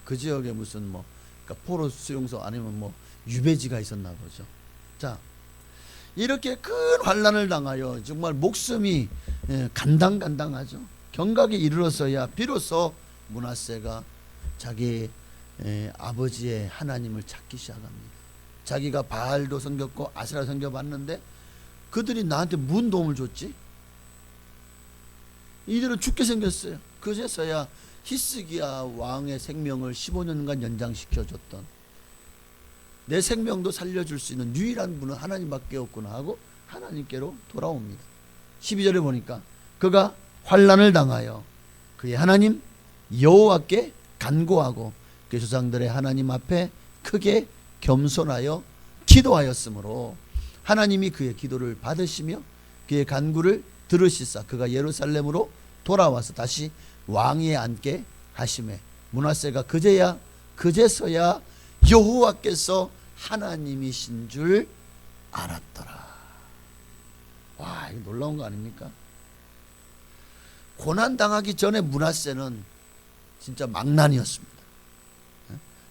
그 지역에 무슨 뭐 그러니까 포로 수용소 아니면 뭐 유배지가 있었나 보죠. 자, 이렇게 큰 환난을 당하여 정말 목숨이 간당간당하죠. 경각에 이르러서야 비로소 므낫세가 자기 아버지의 하나님을 찾기 시작합니다. 자기가 바알도 섬겼고 아세라 섬겨봤는데 그들이 나한테 무슨 도움을 줬지? 이들은 죽게 생겼어요. 그제서야 히스기야 왕의 생명을 15년간 연장시켜줬던, 내 생명도 살려줄 수 있는 유일한 분은 하나님밖에 없구나 하고 하나님께로 돌아옵니다. 12절에 보니까 그가 환난을 당하여 그의 하나님 여호와께 간구하고 그 조상들의 하나님 앞에 크게 겸손하여 기도하였으므로 하나님이 그의 기도를 받으시며 그의 간구를 들으시사 그가 예루살렘으로 돌아와서 다시 왕위에 앉게 하시매 므낫세가 그제서야 여호와께서 하나님이신 줄 알았더라. 와, 이거 놀라운 거 아닙니까? 고난 당하기 전에 므낫세는 진짜 망난이었습니다.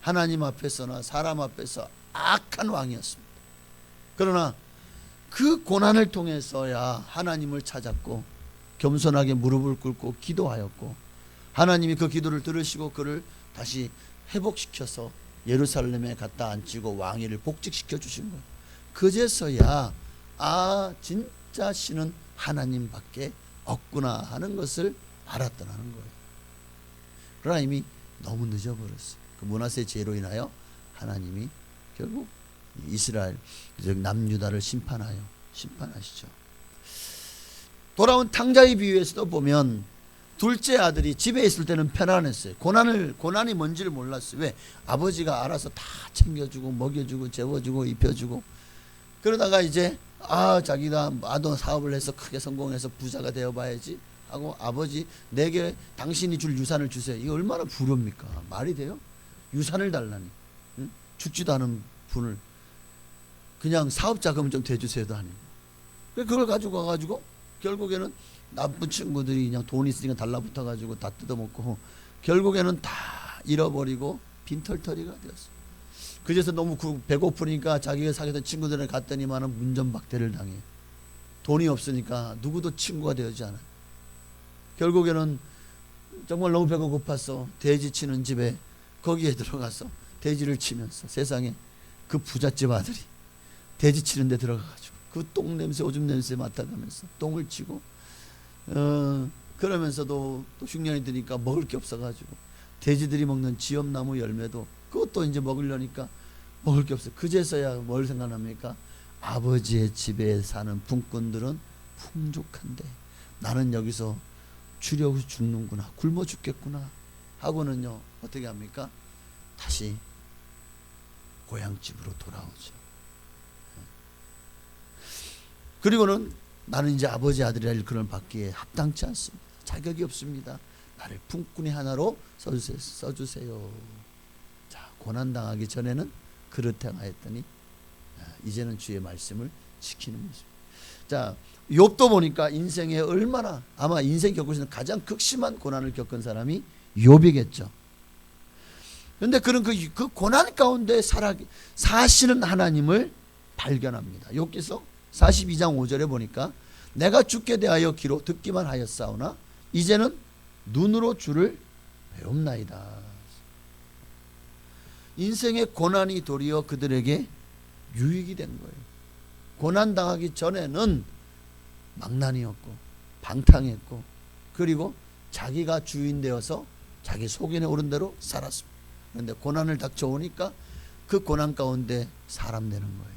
하나님 앞에서나 사람 앞에서 악한 왕이었습니다. 그러나 그 고난을 통해서야 하나님을 찾았고 겸손하게 무릎을 꿇고 기도하였고, 하나님이 그 기도를 들으시고 그를 다시 회복시켜서 예루살렘에 갖다 앉히고 왕위를 복직시켜 주신 거예요. 그제서야 진짜 신은 하나님밖에 없구나 하는 것을 알았더라는 거예요. 그러나 이미 너무 늦어버렸어요. 그 므낫세의 죄로 인하여 하나님이 결국 이스라엘 즉 남유다를 심판하시죠. 돌아온 탕자의 비유에서도 보면 둘째 아들이 집에 있을 때는 편안했어요. 고난이 뭔지를 몰랐어요. 왜? 아버지가 알아서 다 챙겨주고 먹여주고 재워주고 입혀주고, 그러다가 이제 자기가 나도 사업을 해서 크게 성공해서 부자가 되어봐야지 하고 아버지 내게 당신이 줄 유산을 주세요. 이거 얼마나 불효입니까? 말이 돼요? 유산을 달라니. 응? 죽지도 않은 분을 그냥 사업 자금 좀 대주세요도 아니고. 그걸 가지고 와가지고 결국에는 나쁜 친구들이 그냥 돈 있으니까 달라붙어가지고 다 뜯어먹고 결국에는 다 잃어버리고 빈털터리가 되었어. 그래서 너무 배고프니까 자기가 사귀던 친구들에 갔더니만은 문전박대를 당해. 돈이 없으니까 누구도 친구가 되지 않아. 결국에는 정말 너무 배가 고팠어. 돼지 치는 집에 거기에 들어가서 돼지를 치면서 세상에 그 부잣집 아들이 돼지 치는 데 들어가가지고 그 똥 냄새 오줌 냄새 맡아가면서 똥을 치고 그러면서도 또 흉년이 드니까 먹을 게 없어가지고 돼지들이 먹는 지엄나무 열매도 그것도 이제 먹으려니까 먹을 게 없어요. 그제서야 뭘 생각합니까? 아버지의 집에 사는 품꾼들은 풍족한데 나는 여기서 주려고 죽는구나, 굶어 죽겠구나 하고는요 어떻게 합니까? 다시 고향집으로 돌아오죠. 그리고는 나는 이제 아버지 아들이라 일컬음을 받기에 합당치 않습니다. 자격이 없습니다. 나를 품꾼의 하나로 써주세요. 자, 고난당하기 전에는 그릇 행하였더니 이제는 주의 말씀을 지키는 모습. 자, 욥도 보니까 인생에 얼마나 아마 인생 겪을 수 있는 가장 극심한 고난을 겪은 사람이 욥이겠죠. 그런데 그런 그 고난 가운데 사시는 하나님을 발견합니다. 욥기서 42장 5절에 보니까 내가 주께 대하여 귀로 듣기만 하였사오나 이제는 눈으로 주를 배웁나이다. 인생의 고난이 도리어 그들에게 유익이 된 거예요. 고난 당하기 전에는 망난이었고 방탕했고 그리고 자기가 주인 되어서 자기 속인에 오른 대로 살았습니다. 그런데 고난을 닥쳐오니까 그 고난 가운데 사람 되는 거예요.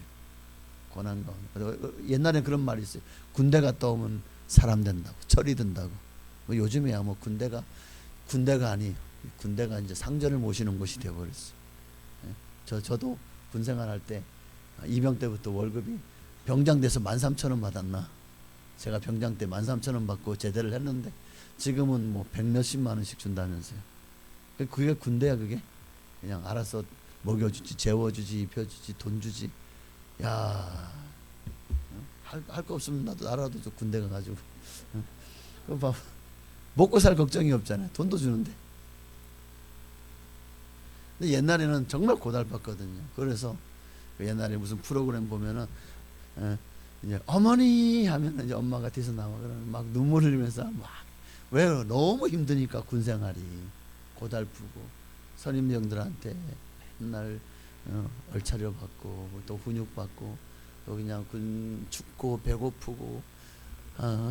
고난 가운데. 옛날에 그런 말이 있어요. 군대 갔다 오면 사람 된다고, 철이 든다고. 요즘에야 뭐 군대가 아니에요. 군대가 이제 상전을 모시는 곳이 되어버렸어요. 저도 군 생활할 때 이병 때부터 월급이 병장 돼서 13,000원 받았나. 제가 병장 때 13,000원 받고 제대를 했는데 지금은 뭐 100몇십만 원씩 준다면서요. 그게 군대야. 그게 그냥 알아서 먹여주지, 재워주지, 입혀주지, 돈 주지. 야, 할 거 없으면 나라도 저 군대 가가지고 먹고 살 걱정이 없잖아요. 돈도 주는데. 근데 옛날에는 정말 고달팠거든요. 그래서 옛날에 무슨 프로그램 보면은 이제 어머니 하면 이제 엄마가 뒤에서 나와 그러면 막 눈물 흘리면서 막 왜요? 너무 힘드니까 군 생활이 고달프고 선임병들한테 맨날 얼차려 받고 또 훈육 받고 또 그냥 춥고 배고프고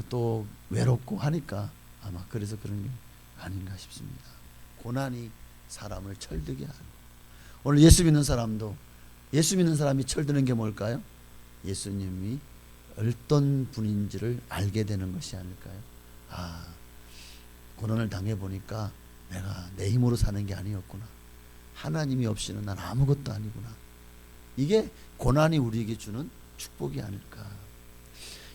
또 외롭고 하니까 아마 그래서 그런 게 아닌가 싶습니다. 고난이 사람을 철들게 하는. 오늘 예수 믿는 사람도 예수 믿는 사람이 철드는 게 뭘까요? 예수님이 어떤 분인지를 알게 되는 것이 아닐까요? 고난을 당해보니까 내가 내 힘으로 사는 게 아니었구나. 하나님이 없이는 난 아무것도 아니구나. 이게 고난이 우리에게 주는 축복이 아닐까.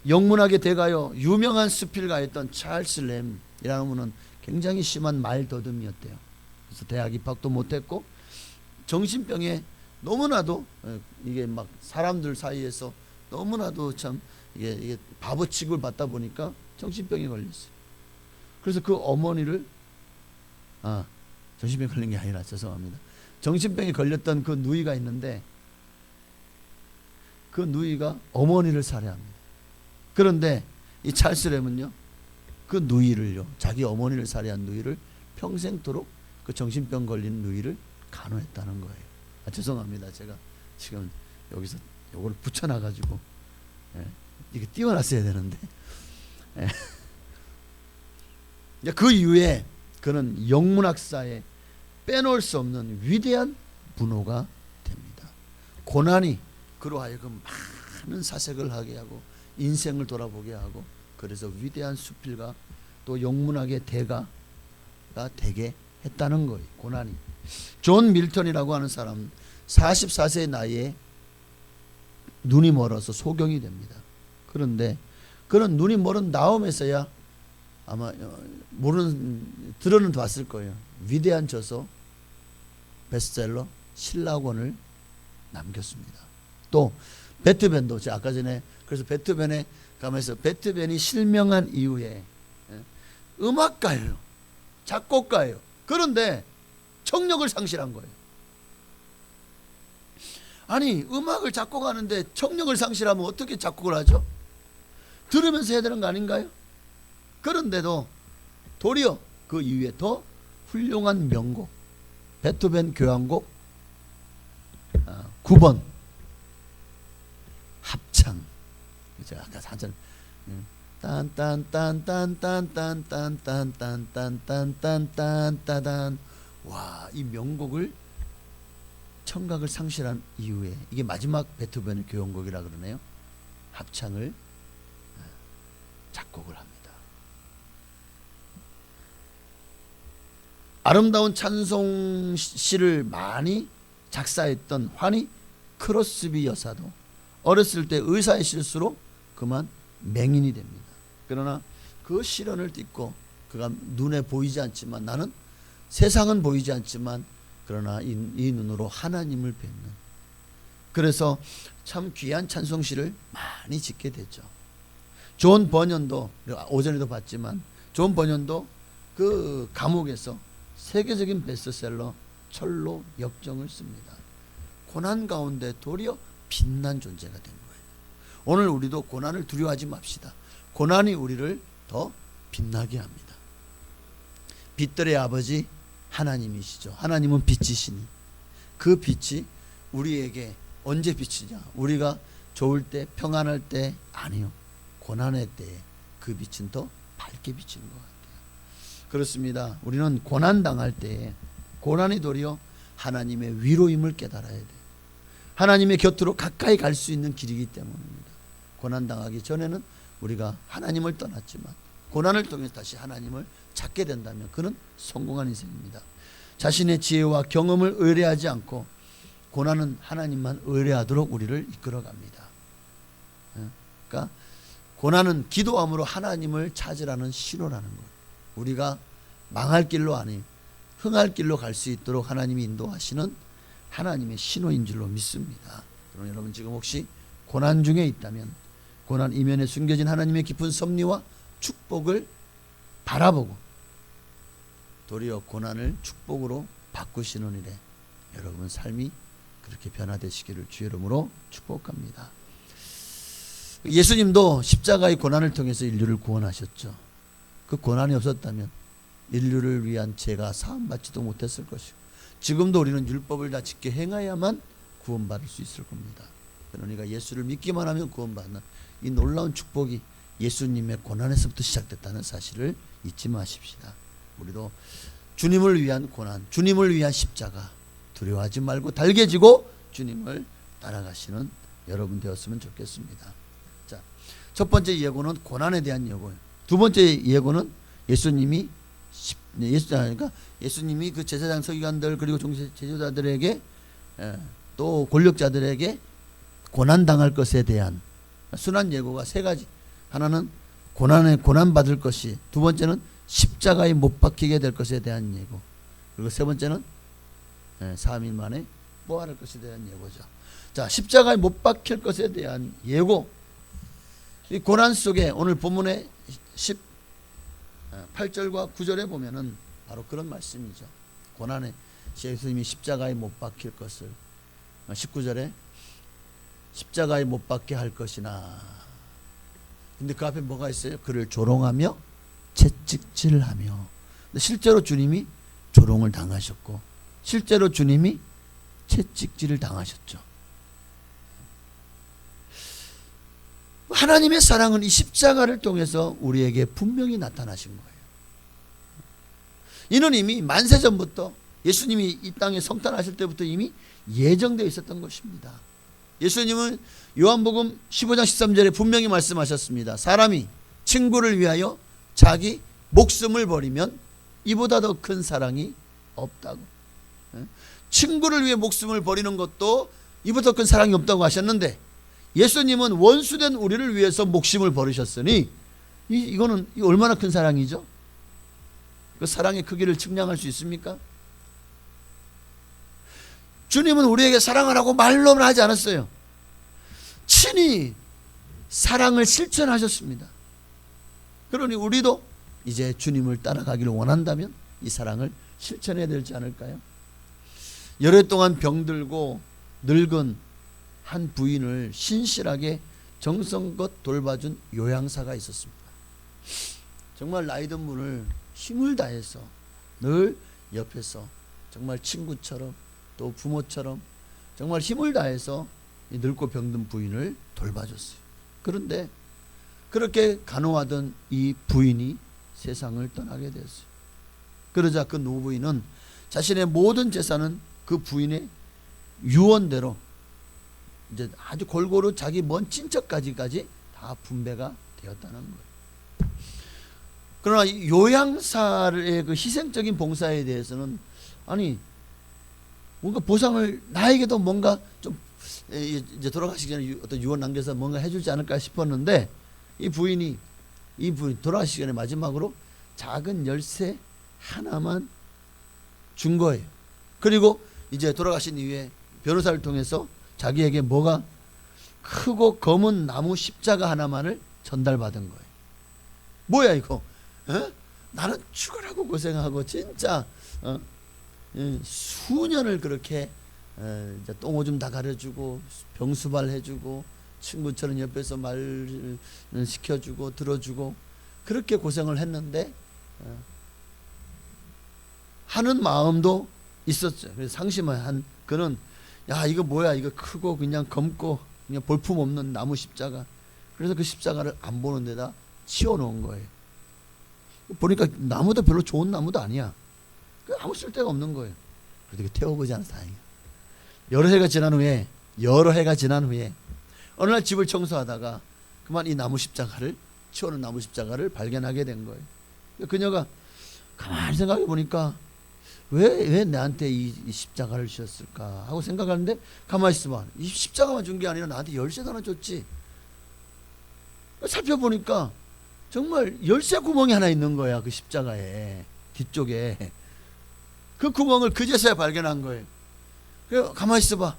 영문학에 대가요 유명한 수필가였던 찰스 램이라는 분은 굉장히 심한 말더듬이었대요. 그래서 대학 입학도 못했고 정신병에 너무나도 이게 막 사람들 사이에서 너무나도 참 이게 바보 취급을 받다 보니까 정신병에 걸렸어요. 그래서 그 어머니를 정신병에 걸린 게 아니라 죄송합니다. 정신병에 걸렸던 그 누이가 있는데 그 누이가 어머니를 살해합니다. 그런데 이 찰스 램은요 그 누이를요 자기 어머니를 살해한 누이를 평생토록 그 정신병 걸린 누이를 간호했다는 거예요. 죄송합니다. 제가 지금 여기서 요걸 붙여놔가지고 이게 띄워놨어야 되는데 그 이후에 그는 영문학사에 빼놓을 수 없는 위대한 문호가 됩니다. 고난이 그로 하여금 많은 사색을 하게 하고 인생을 돌아보게 하고 그래서 위대한 수필가 또 영문학의 대가가 되게 했다는 거예요. 고난이. 존 밀턴이라고 하는 사람 44세 나이에 눈이 멀어서 소경이 됩니다. 그런데 그런 눈이 멀은 나움에서야 아마 들어는 봤을 거예요. 위대한 저서 베스트셀러 신라권을 남겼습니다. 또 베토벤도 제가 아까 전에 그래서 베토벤에 가면서 베토벤이 실명한 이후에 음악가예요. 작곡가예요. 그런데 청력을 상실한 거예요. 아니 음악을 작곡하는데 청력을 상실하면 어떻게 작곡을 하죠? 들으면서 해야 되는 거 아닌가요? 그런데도 도리어 그 이후에 더 훌륭한 명곡 베토벤 교향곡 9번 합창 제가 아까 한참 딴딴딴딴딴딴딴딴딴딴딴딴딴 와, 이 명곡을 청각을 상실한 이후에 이게 마지막 베토벤 교향곡이라 그러네요. 합창을 작곡을 합니다. 아름다운 찬송시를 많이 작사했던 환희 크로스비 여사도 어렸을 때 의사의 실수로 그만 맹인이 됩니다. 그러나 그 시련을 딛고 그가 눈에 보이지 않지만 나는 세상은 보이지 않지만 그러나 이 눈으로 하나님을 뵙는 그래서 참 귀한 찬송시를 많이 짓게 됐죠. 존 버년도 오전에도 봤지만 존 버년도 그 감옥에서 세계적인 베스트셀러 철로 역정을 씁니다. 고난 가운데 도리어 빛난 존재가 된 거예요. 오늘 우리도 고난을 두려워하지 맙시다. 고난이 우리를 더 빛나게 합니다. 빛들의 아버지 하나님이시죠. 하나님은 빛이시니 그 빛이 우리에게 언제 비치냐? 우리가 좋을 때 평안할 때 아니요. 고난의 때에 그 빛은 더 밝게 비치는 것 같아요. 그렇습니다. 우리는 고난 당할 때에 고난이 도리어 하나님의 위로임을 깨달아야 돼요. 하나님의 곁으로 가까이 갈 수 있는 길이기 때문입니다. 고난 당하기 전에는 우리가 하나님을 떠났지만 고난을 통해서 다시 하나님을 찾게 된다면 그는 성공한 인생입니다. 자신의 지혜와 경험을 의뢰하지 않고 고난은 하나님만 의뢰하도록 우리를 이끌어갑니다. 그러니까 고난은 기도함으로 하나님을 찾으라는 신호라는 거예요. 우리가 망할 길로 아니 흥할 길로 갈 수 있도록 하나님이 인도하시는 하나님의 신호인 줄로 믿습니다. 그럼 여러분 지금 혹시 고난 중에 있다면 고난 이면에 숨겨진 하나님의 깊은 섭리와 축복을 바라보고 도리어 고난을 축복으로 바꾸시는 일에 여러분 삶이 그렇게 변화되시기를 주의 이름으로 축복합니다. 예수님도 십자가의 고난을 통해서 인류를 구원하셨죠. 그 고난이 없었다면 인류를 위한 죄가 사함받지도 못했을 것이고 지금도 우리는 율법을 다 지켜 행해야만 구원받을 수 있을 겁니다. 그러니까 예수를 믿기만 하면 구원받는 이 놀라운 축복이 예수님의 고난에서부터 시작됐다는 사실을 잊지 마십시다. 우리도 주님을 위한 고난, 주님을 위한 십자가 두려워하지 말고 달개지고 주님을 따라가시는 여러분 되었으면 좋겠습니다. 자, 첫 번째 예고는 고난에 대한 예고예요. 두 번째 예고는 예수님이 그 제사장 서기관들 그리고 제사자들에게 또 권력자들에게 고난 당할 것에 대한 순한 예고가 세 가지. 하나는 고난 받을 것이, 두 번째는 십자가에 못 박히게 될 것에 대한 예고, 그리고 세 번째는 3일 만에 부활할 것에 대한 예고죠. 자, 십자가에 못 박힐 것에 대한 예고. 이 고난 속에 오늘 본문의 18절과 9절에 보면은 바로 그런 말씀이죠. 고난에 예수님이 십자가에 못 박힐 것을 19절에 십자가에 못 박게 할 것이나, 근데 그 앞에 뭐가 있어요? 그를 조롱하며 채찍질하며. 근데 실제로 주님이 조롱을 당하셨고 실제로 주님이 채찍질을 당하셨죠. 하나님의 사랑은 이 십자가를 통해서 우리에게 분명히 나타나신 거예요. 이는 이미 만세전부터 예수님이 이 땅에 성탄하실 때부터 이미 예정되어 있었던 것입니다. 예수님은 요한복음 15장 13절에 분명히 말씀하셨습니다. 사람이 친구를 위하여 자기 목숨을 버리면 이보다 더 큰 사랑이 없다고. 친구를 위해 목숨을 버리는 것도 이보다 더 큰 사랑이 없다고 하셨는데 예수님은 원수된 우리를 위해서 목숨을 버리셨으니 이거는 얼마나 큰 사랑이죠? 그 사랑의 크기를 측량할 수 있습니까? 주님은 우리에게 사랑하라고 말로만 하지 않았어요. 친히 사랑을 실천하셨습니다. 그러니 우리도 이제 주님을 따라가기를 원한다면 이 사랑을 실천해야 되지 않을까요? 열흘 동안 병들고 늙은 한 부인을 신실하게 정성껏 돌봐준 요양사가 있었습니다. 정말 나이 든 분을 힘을 다해서 늘 옆에서 정말 친구처럼 또 부모처럼 정말 힘을 다해서 이 늙고 병든 부인을 돌봐줬어요. 그런데 그렇게 간호하던 이 부인이 세상을 떠나게 되었어요. 그러자 그 노부인은 자신의 모든 재산은 그 부인의 유언대로 이제 아주 골고루 자기 먼 친척까지까지 다 분배가 되었다는 거예요. 그러나 요양사의 그 희생적인 봉사에 대해서는 아니 뭔가 보상을 나에게도 뭔가 좀 이제 돌아가시기 전에 어떤 유언 남겨서 뭔가 해주지 않을까 싶었는데 이 부인 돌아가시기 전에 마지막으로 작은 열쇠 하나만 준 거예요. 그리고 이제 돌아가신 이후에 변호사를 통해서 자기에게 뭐가 크고 검은 나무 십자가 하나만을 전달받은 거예요. 뭐야 이거? 나는 죽으라고 고생하고 진짜 수년을 그렇게 똥오줌 다 가려주고 병수발 해주고 친구처럼 옆에서 말 시켜주고 들어주고 그렇게 고생을 했는데 하는 마음도 있었죠. 그래서 상심한 그는 야 이거 뭐야 이거 크고 그냥 검고 그냥 볼품없는 나무 십자가. 그래서 그 십자가를 안 보는 데다 치워놓은 거예요. 보니까 나무도 별로 좋은 나무도 아니야. 아무 쓸데가 없는 거예요. 그래도 태워보지 않아서 다행이야. 여러 해가 지난 후에 어느 날 집을 청소하다가 그만 이 나무 십자가를 치워놓은 나무 십자가를 발견하게 된 거예요. 그녀가 가만히 생각해 보니까 왜 나한테 이 십자가를 주셨을까 하고 생각하는데 가만히 있어봐. 이 십자가만 준 게 아니라 나한테 열쇠도 하나 줬지. 살펴보니까 정말 열쇠 구멍이 하나 있는 거야. 그 십자가에 뒤쪽에. 그 구멍을 그제서야 발견한 거예요. 그래 가만히 있어봐.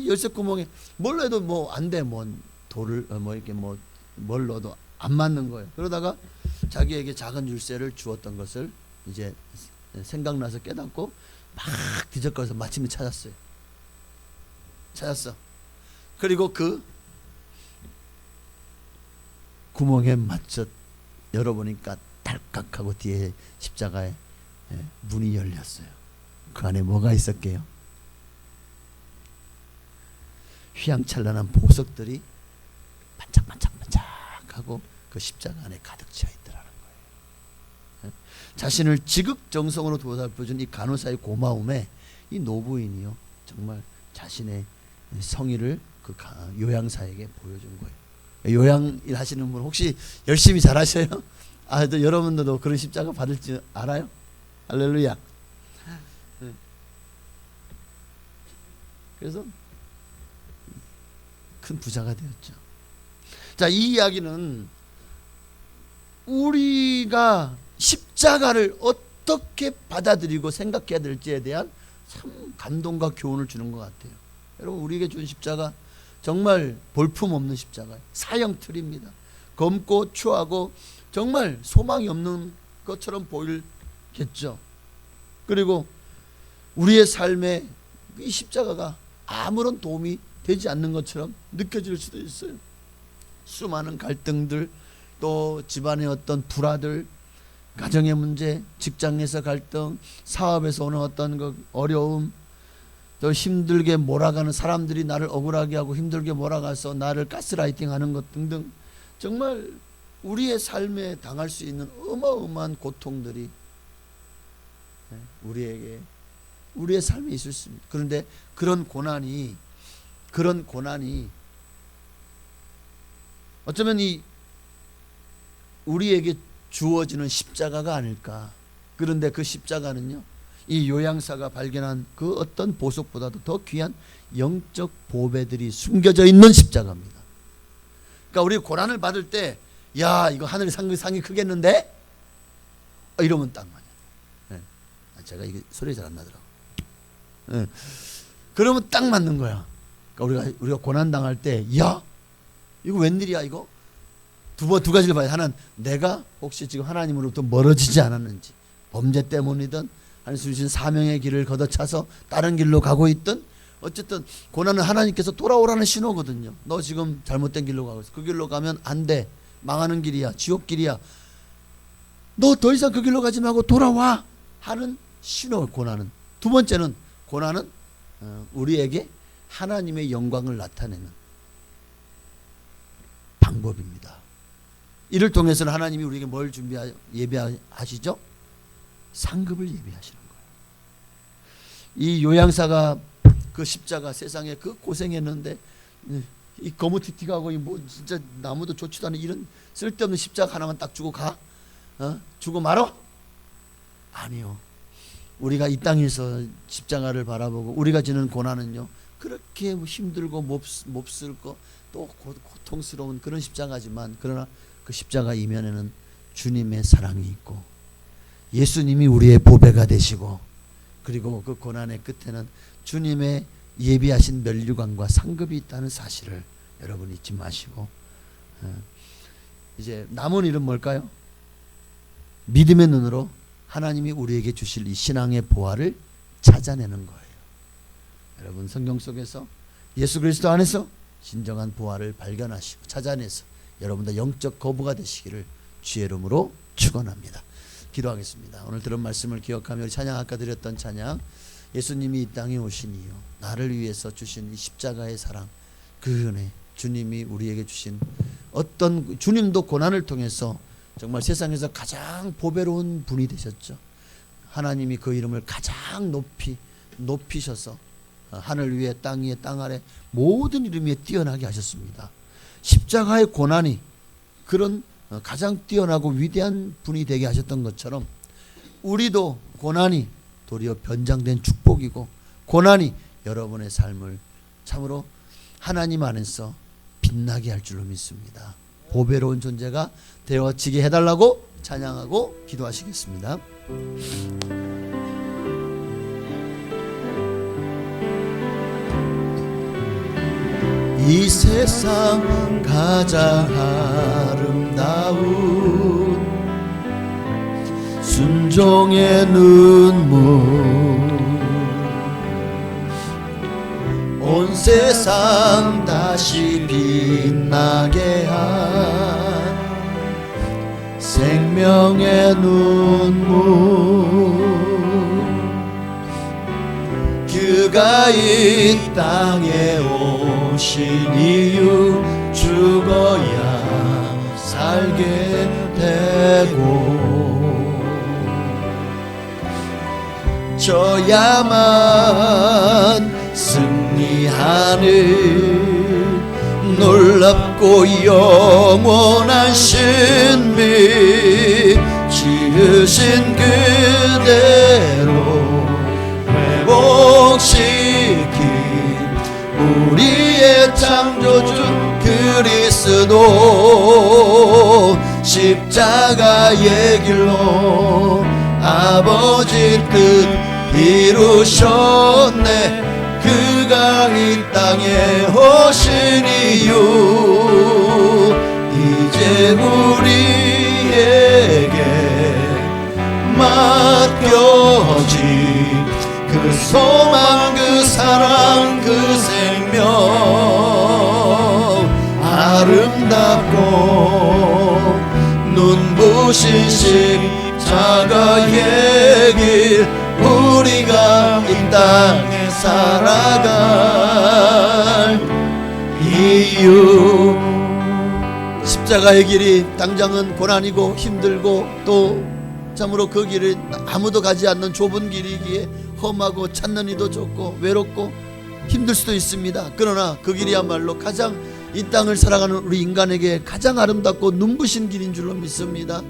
열쇠 구멍에 뭘 해도 뭐 안 돼. 뭐 돌을 뭐 이렇게 뭐 뭘 넣어도 안 맞는 거예요. 그러다가 자기에게 작은 열쇠를 주었던 것을 이제 생각나서 깨닫고 막 뒤적거려서 마침내 찾았어. 그리고 그 구멍에 맞춰 열어보니까 달깍하고 뒤에 십자가에 문이 열렸어요. 그 안에 뭐가 있었게요? 휘황찬란한 보석들이 반짝반짝하고 그 십자가 안에 가득 채워 있더라는 거예요. 자신을 지극정성으로 보살펴준 이 간호사의 고마움에 이 노부인이요 정말 자신의 성의를 그 요양사에게 보여준 거예요. 요양일 하시는 분 혹시 열심히 잘하셔요? 또 여러분들도 그런 십자가 받을 줄 알아요? 할렐루야. 그래서 큰 부자가 되었죠. 자, 이 이야기는 우리가 십자가를 어떻게 받아들이고 생각해야 될지에 대한 참 감동과 교훈을 주는 것 같아요. 여러분 우리에게 준 십자가 정말 볼품없는 십자가, 사형틀입니다. 검고 추하고 정말 소망이 없는 것처럼 보이겠죠. 그리고 우리의 삶에 이 십자가가 아무런 도움이 되지 않는 것처럼 느껴질 수도 있어요. 수많은 갈등들, 또 집안의 어떤 불화들, 가정의 문제, 직장에서 갈등, 사업에서 오는 어떤 그 어려움, 또 힘들게 몰아가는 사람들이 나를 억울하게 하고 힘들게 몰아가서 나를 가스라이팅하는 것 등등 정말 우리의 삶에 당할 수 있는 어마어마한 고통들이 우리의 삶에 있을 수 있습니다. 그런데 그런 고난이 어쩌면 우리에게 주어지는 십자가가 아닐까. 그런데 그 십자가는요, 이 요양사가 발견한 그 어떤 보석보다도 더 귀한 영적 보배들이 숨겨져 있는 십자가입니다. 그러니까 우리 고난을 받을 때, 야, 이거 하늘의 상이 크겠는데? 이러면 딱 맞아요. 네. 제가 이게 소리 잘 안 나더라고. 네. 그러면 딱 맞는 거야. 그러니까 우리가 고난 당할 때, 야, 이거 웬일이야 이거? 두 가지를 봐요. 하나는 내가 혹시 지금 하나님으로부터 멀어지지 않았는지, 범죄 때문이든 하나님 주신 사명의 길을 걷어차서 다른 길로 가고 있든, 어쨌든 고난은 하나님께서 돌아오라는 신호거든요. 너 지금 잘못된 길로 가고 있어. 그 길로 가면 안 돼. 망하는 길이야. 지옥 길이야. 너 더 이상 그 길로 가지 말고 돌아와 하는 신호. 고난은. 두 번째는, 고난은 우리에게 하나님의 영광을 나타내는 방법입니다. 이를 통해서는 하나님이 우리에게 뭘 예배하시죠? 상급을 예배하시는 거예요. 이 요양사가 그 십자가, 세상에 그 고생했는데 이 거무튀튀하고 뭐 진짜 나무도 좋지도 않은 이런 쓸데없는 십자가 하나만 딱 주고 가? 주고 말어? 아니요. 우리가 이 땅에서 십자가를 바라보고 우리가 지는 고난은요, 그렇게 힘들고 몹쓸고 또 고통스러운 그런 십자가지만, 그러나 그 십자가 이면에는 주님의 사랑이 있고 예수님이 우리의 보배가 되시고, 그리고 그 고난의 끝에는 주님의 예비하신 면류관과 상급이 있다는 사실을 여러분 잊지 마시고, 이제 남은 일은 뭘까요? 믿음의 눈으로 하나님이 우리에게 주실 이 신앙의 보화를 찾아내는 거예요. 여러분, 성경 속에서 예수 그리스도 안에서 진정한 보화를 발견하시고 찾아내서 여러분들 영적 거부가 되시기를 주의 이름으로 축원합니다. 기도하겠습니다. 오늘 들은 말씀을 기억하며 찬양, 아까 드렸던 찬양, 예수님이 이 땅에 오신 이유, 나를 위해서 주신 이 십자가의 사랑, 그 은혜, 주님이 우리에게 주신 어떤, 주님도 고난을 통해서 정말 세상에서 가장 보배로운 분이 되셨죠. 하나님이 그 이름을 가장 높이셔서 하늘 위에 땅 위에 땅 아래 모든 이름 위에 뛰어나게 하셨습니다. 십자가의 고난이 그런 가장 뛰어나고 위대한 분이 되게 하셨던 것처럼, 우리도 고난이 도리어 변장된 축복이고, 고난이 여러분의 삶을 참으로 하나님 안에서 빛나게 할 줄로 믿습니다. 보배로운 존재가 되어지게 해달라고 찬양하고 기도하시겠습니다. 이 세상 가장 아름다운 순종의 눈물, 온 세상 다시 빛나게 한 생명의 눈물, 그가 이 땅에 오신 이유, 죽어야 살게 되고 져야만 승리하는 놀랍고 영원한 신비, 지으신 그대로 회복시킨 우리의 창조주 그리스도, 십자가의 길로 아버지 뜻 이루셨네. 그가 이 땅에 오신 이유, 이제 우리에게 맡겨진 그 소망, 그 사랑, 그 생명, 아름답고 눈부신 십자가의 길, 우리가 이 땅에 살아갈 이유. 십자가의 길이 당장은 고난이고 힘들고 또 참으로 그 길을 아무도 가지 않는 좁은 길이기에 험하고 찾는 이도 좁고 외롭고 힘들 수도 있습니다. 그러나 그 길이야말로 가장 이 땅을 살아가는 우리 인간에게 가장 아름답고 눈부신 길인 줄로 믿습니다.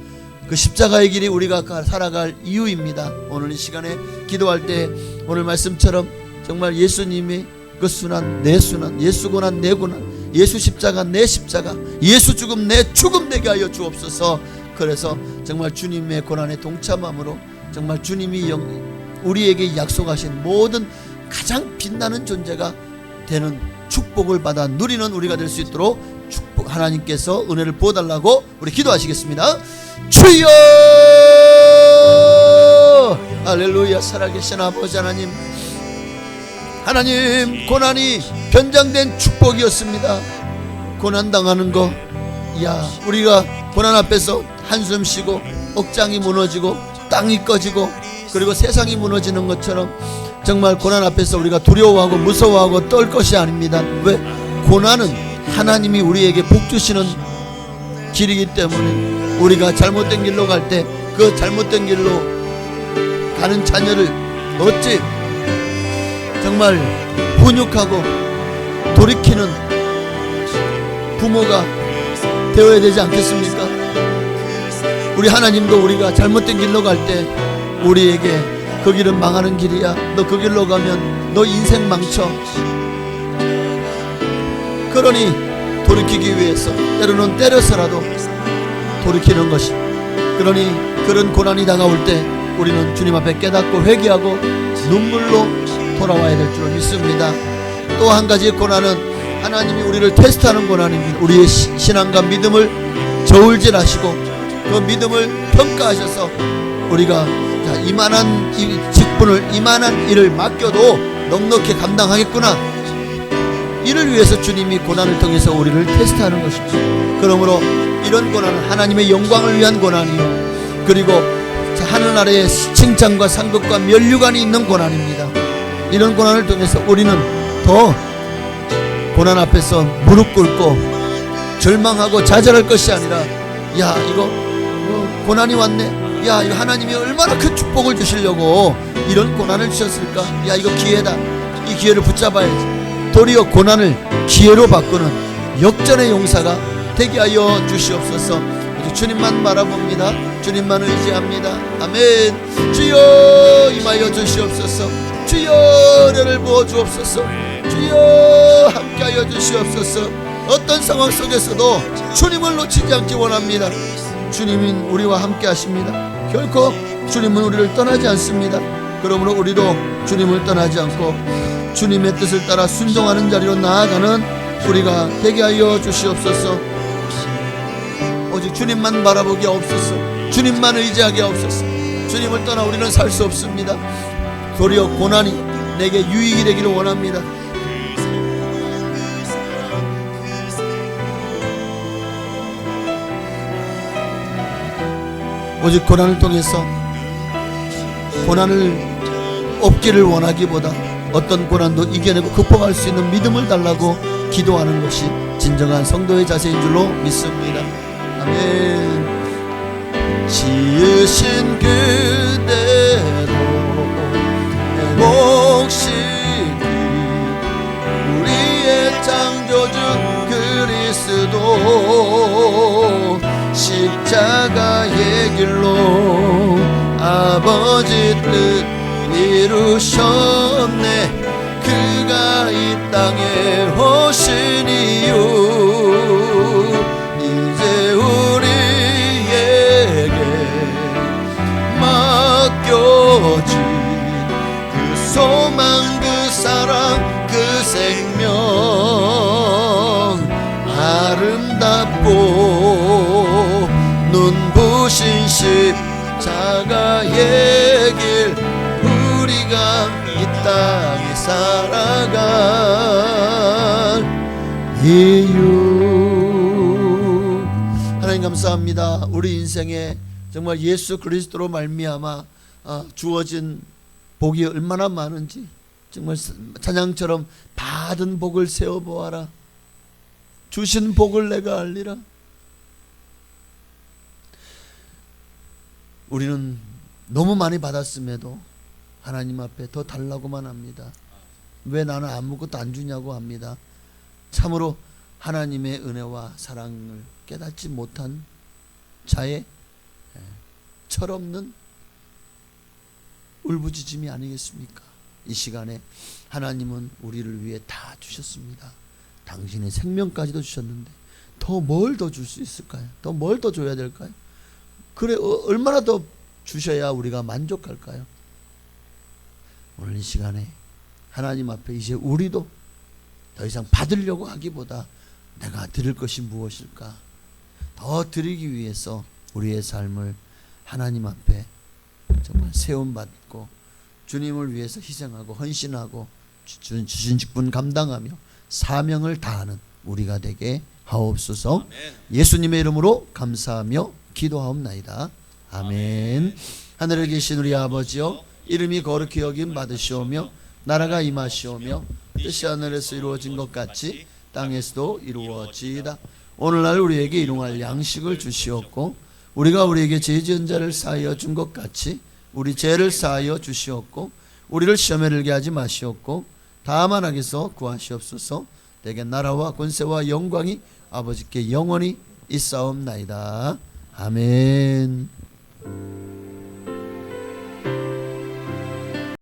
그 십자가의 길이 우리가 살아갈 이유입니다. 오늘 이 시간에 기도할 때 오늘 말씀처럼 정말 예수님이 그 순환, 내 순환, 예수 고난, 내 고난, 예수 십자가 내 십자가, 예수 죽음 내 죽음 되게 하여 주옵소서. 그래서 정말 주님의 고난에 동참함으로 정말 주님이 우리에게 약속하신 모든 가장 빛나는 존재가 되는 축복을 받아 누리는 우리가 될 수 있도록 하나님께서 은혜를 부어달라고 우리 기도하시겠습니다. 주여! 할렐루야. 살아계신 아버지 하나님, 하나님, 고난이 변장된 축복이었습니다. 고난당하는 거, 야, 우리가 고난 앞에서 한숨 쉬고 억장이 무너지고 땅이 꺼지고 그리고 세상이 무너지는 것처럼 정말 고난 앞에서 우리가 두려워하고 무서워하고 떨 것이 아닙니다. 왜? 고난은 하나님이 우리에게 복 주시는 길이기 때문에 우리가 잘못된 길로 갈 때 그 잘못된 길로 가는 자녀를 어찌 정말 훈육하고 돌이키는 부모가 되어야 되지 않겠습니까? 우리 하나님도 우리가 잘못된 길로 갈 때 우리에게 그 길은 망하는 길이야, 너 그 길로 가면 너 인생 망쳐, 그러니 돌이키기 위해서 때로는 때려서라도 돌이키는 것이, 그러니 그런 고난이 다가올 때 우리는 주님 앞에 깨닫고 회개하고 눈물로 돌아와야 될 줄 믿습니다. 또 한 가지 고난은 하나님이 우리를 테스트하는 고난입니다. 우리의 신앙과 믿음을 저울질하시고 그 믿음을 평가하셔서 우리가 이만한 직분을, 이만한 일을 맡겨도 넉넉히 감당하겠구나, 이를 위해서 주님이 고난을 통해서 우리를 테스트하는 것입니다. 그러므로 이런 고난은 하나님의 영광을 위한 고난이요, 그리고 하늘 아래에 칭찬과 상급과 면류관이 있는 고난입니다. 이런 고난을 통해서 우리는 더 고난 앞에서 무릎 꿇고 절망하고 좌절할 것이 아니라, 야, 이거 고난이 왔네, 야, 이거 하나님이 얼마나 큰 축복을 주시려고 이런 고난을 주셨을까, 야, 이거 기회다, 이 기회를 붙잡아야지, 도리어 고난을 기회로 바꾸는 역전의 용사가 되게 하여 주시옵소서. 주님만 바라봅니다. 주님만을 의지합니다. 아멘. 주여 임하여 주시옵소서. 주여 은혜를 부어 주옵소서. 주여 함께하여 주시옵소서. 어떤 상황 속에서도 주님을 놓치지 않기 원합니다. 주님은 우리와 함께 하십니다. 결코 주님은 우리를 떠나지 않습니다. 그러므로 우리도 주님을 떠나지 않고 주님의 뜻을 따라 순종하는 자리로 나아가는 우리가 되게 하여 주시옵소서. 오직 주님만 바라보게 없소서. 주님만 의지하게 없소서. 주님을 떠나 우리는 살 수 없습니다. 도리어 고난이 내게 유익이 되기를 원합니다. 오직 고난을 통해서 고난을 없기를 원하기보다 어떤 고난도 이겨내고 극복할 수 있는 믿음을 달라고 기도하는 것이 진정한 성도의 자세인 줄로 믿습니다. 아멘. 지으신 그대로 회복시키 우리의 창조주 그리스도 십자가의 길로 아버지 뜻 이루셨네. 그가 이 땅에 오신 이유 이제 우리에게 맡겨진 그 소망, 그 사랑, 그 생명 아름답고 눈부신 십자가의 길 우리가 이 땅에 살아갈 이유. 하나님 감사합니다. 우리 인생에 정말 예수 그리스도로 말미암아 주어진 복이 얼마나 많은지 정말 찬양처럼 받은 복을 세어보아라. 주신 복을 내가 알리라. 우리는 너무 많이 받았음에도 하나님 앞에 더 달라고만 합니다. 왜 나는 아무것도 안 주냐고 합니다. 참으로 하나님의 은혜와 사랑을 깨닫지 못한 자의 철없는 울부짖음이 아니겠습니까? 이 시간에 하나님은 우리를 위해 다 주셨습니다. 당신의 생명까지도 주셨는데 더 뭘 더 줄 수 있을까요? 더 뭘 더 줘야 될까요? 그래 얼마나 더 주셔야 우리가 만족할까요? 오늘 이 시간에 하나님 앞에 이제 우리도 더 이상 받으려고 하기보다 내가 드릴 것이 무엇일까? 더 드리기 위해서 우리의 삶을 하나님 앞에 정말 세움받고 주님을 위해서 희생하고 헌신하고 주신 직분 감당하며 사명을 다하는 우리가 되게 하옵소서. 예수님의 이름으로 감사하며 기도하옵나이다. 아멘. 하늘에 계신 우리 아버지여, 이름이 거룩히 여김 받으시오며 나라가 임하시오며 뜻이 하늘에서 이루어진 것 같이 땅에서도 이루어지이다. 오늘날 우리에게 일용할 양식을 주시옵고 우리가 우리에게 죄 지은 자를 사하여 준 것 같이 우리 죄를 사하여 주시옵고 우리를 시험에 들게 하지 마시옵고 다만 악에서 구하시옵소서. 내게 나라와 권세와 영광이 아버지께 영원히 있사옵나이다. 아멘.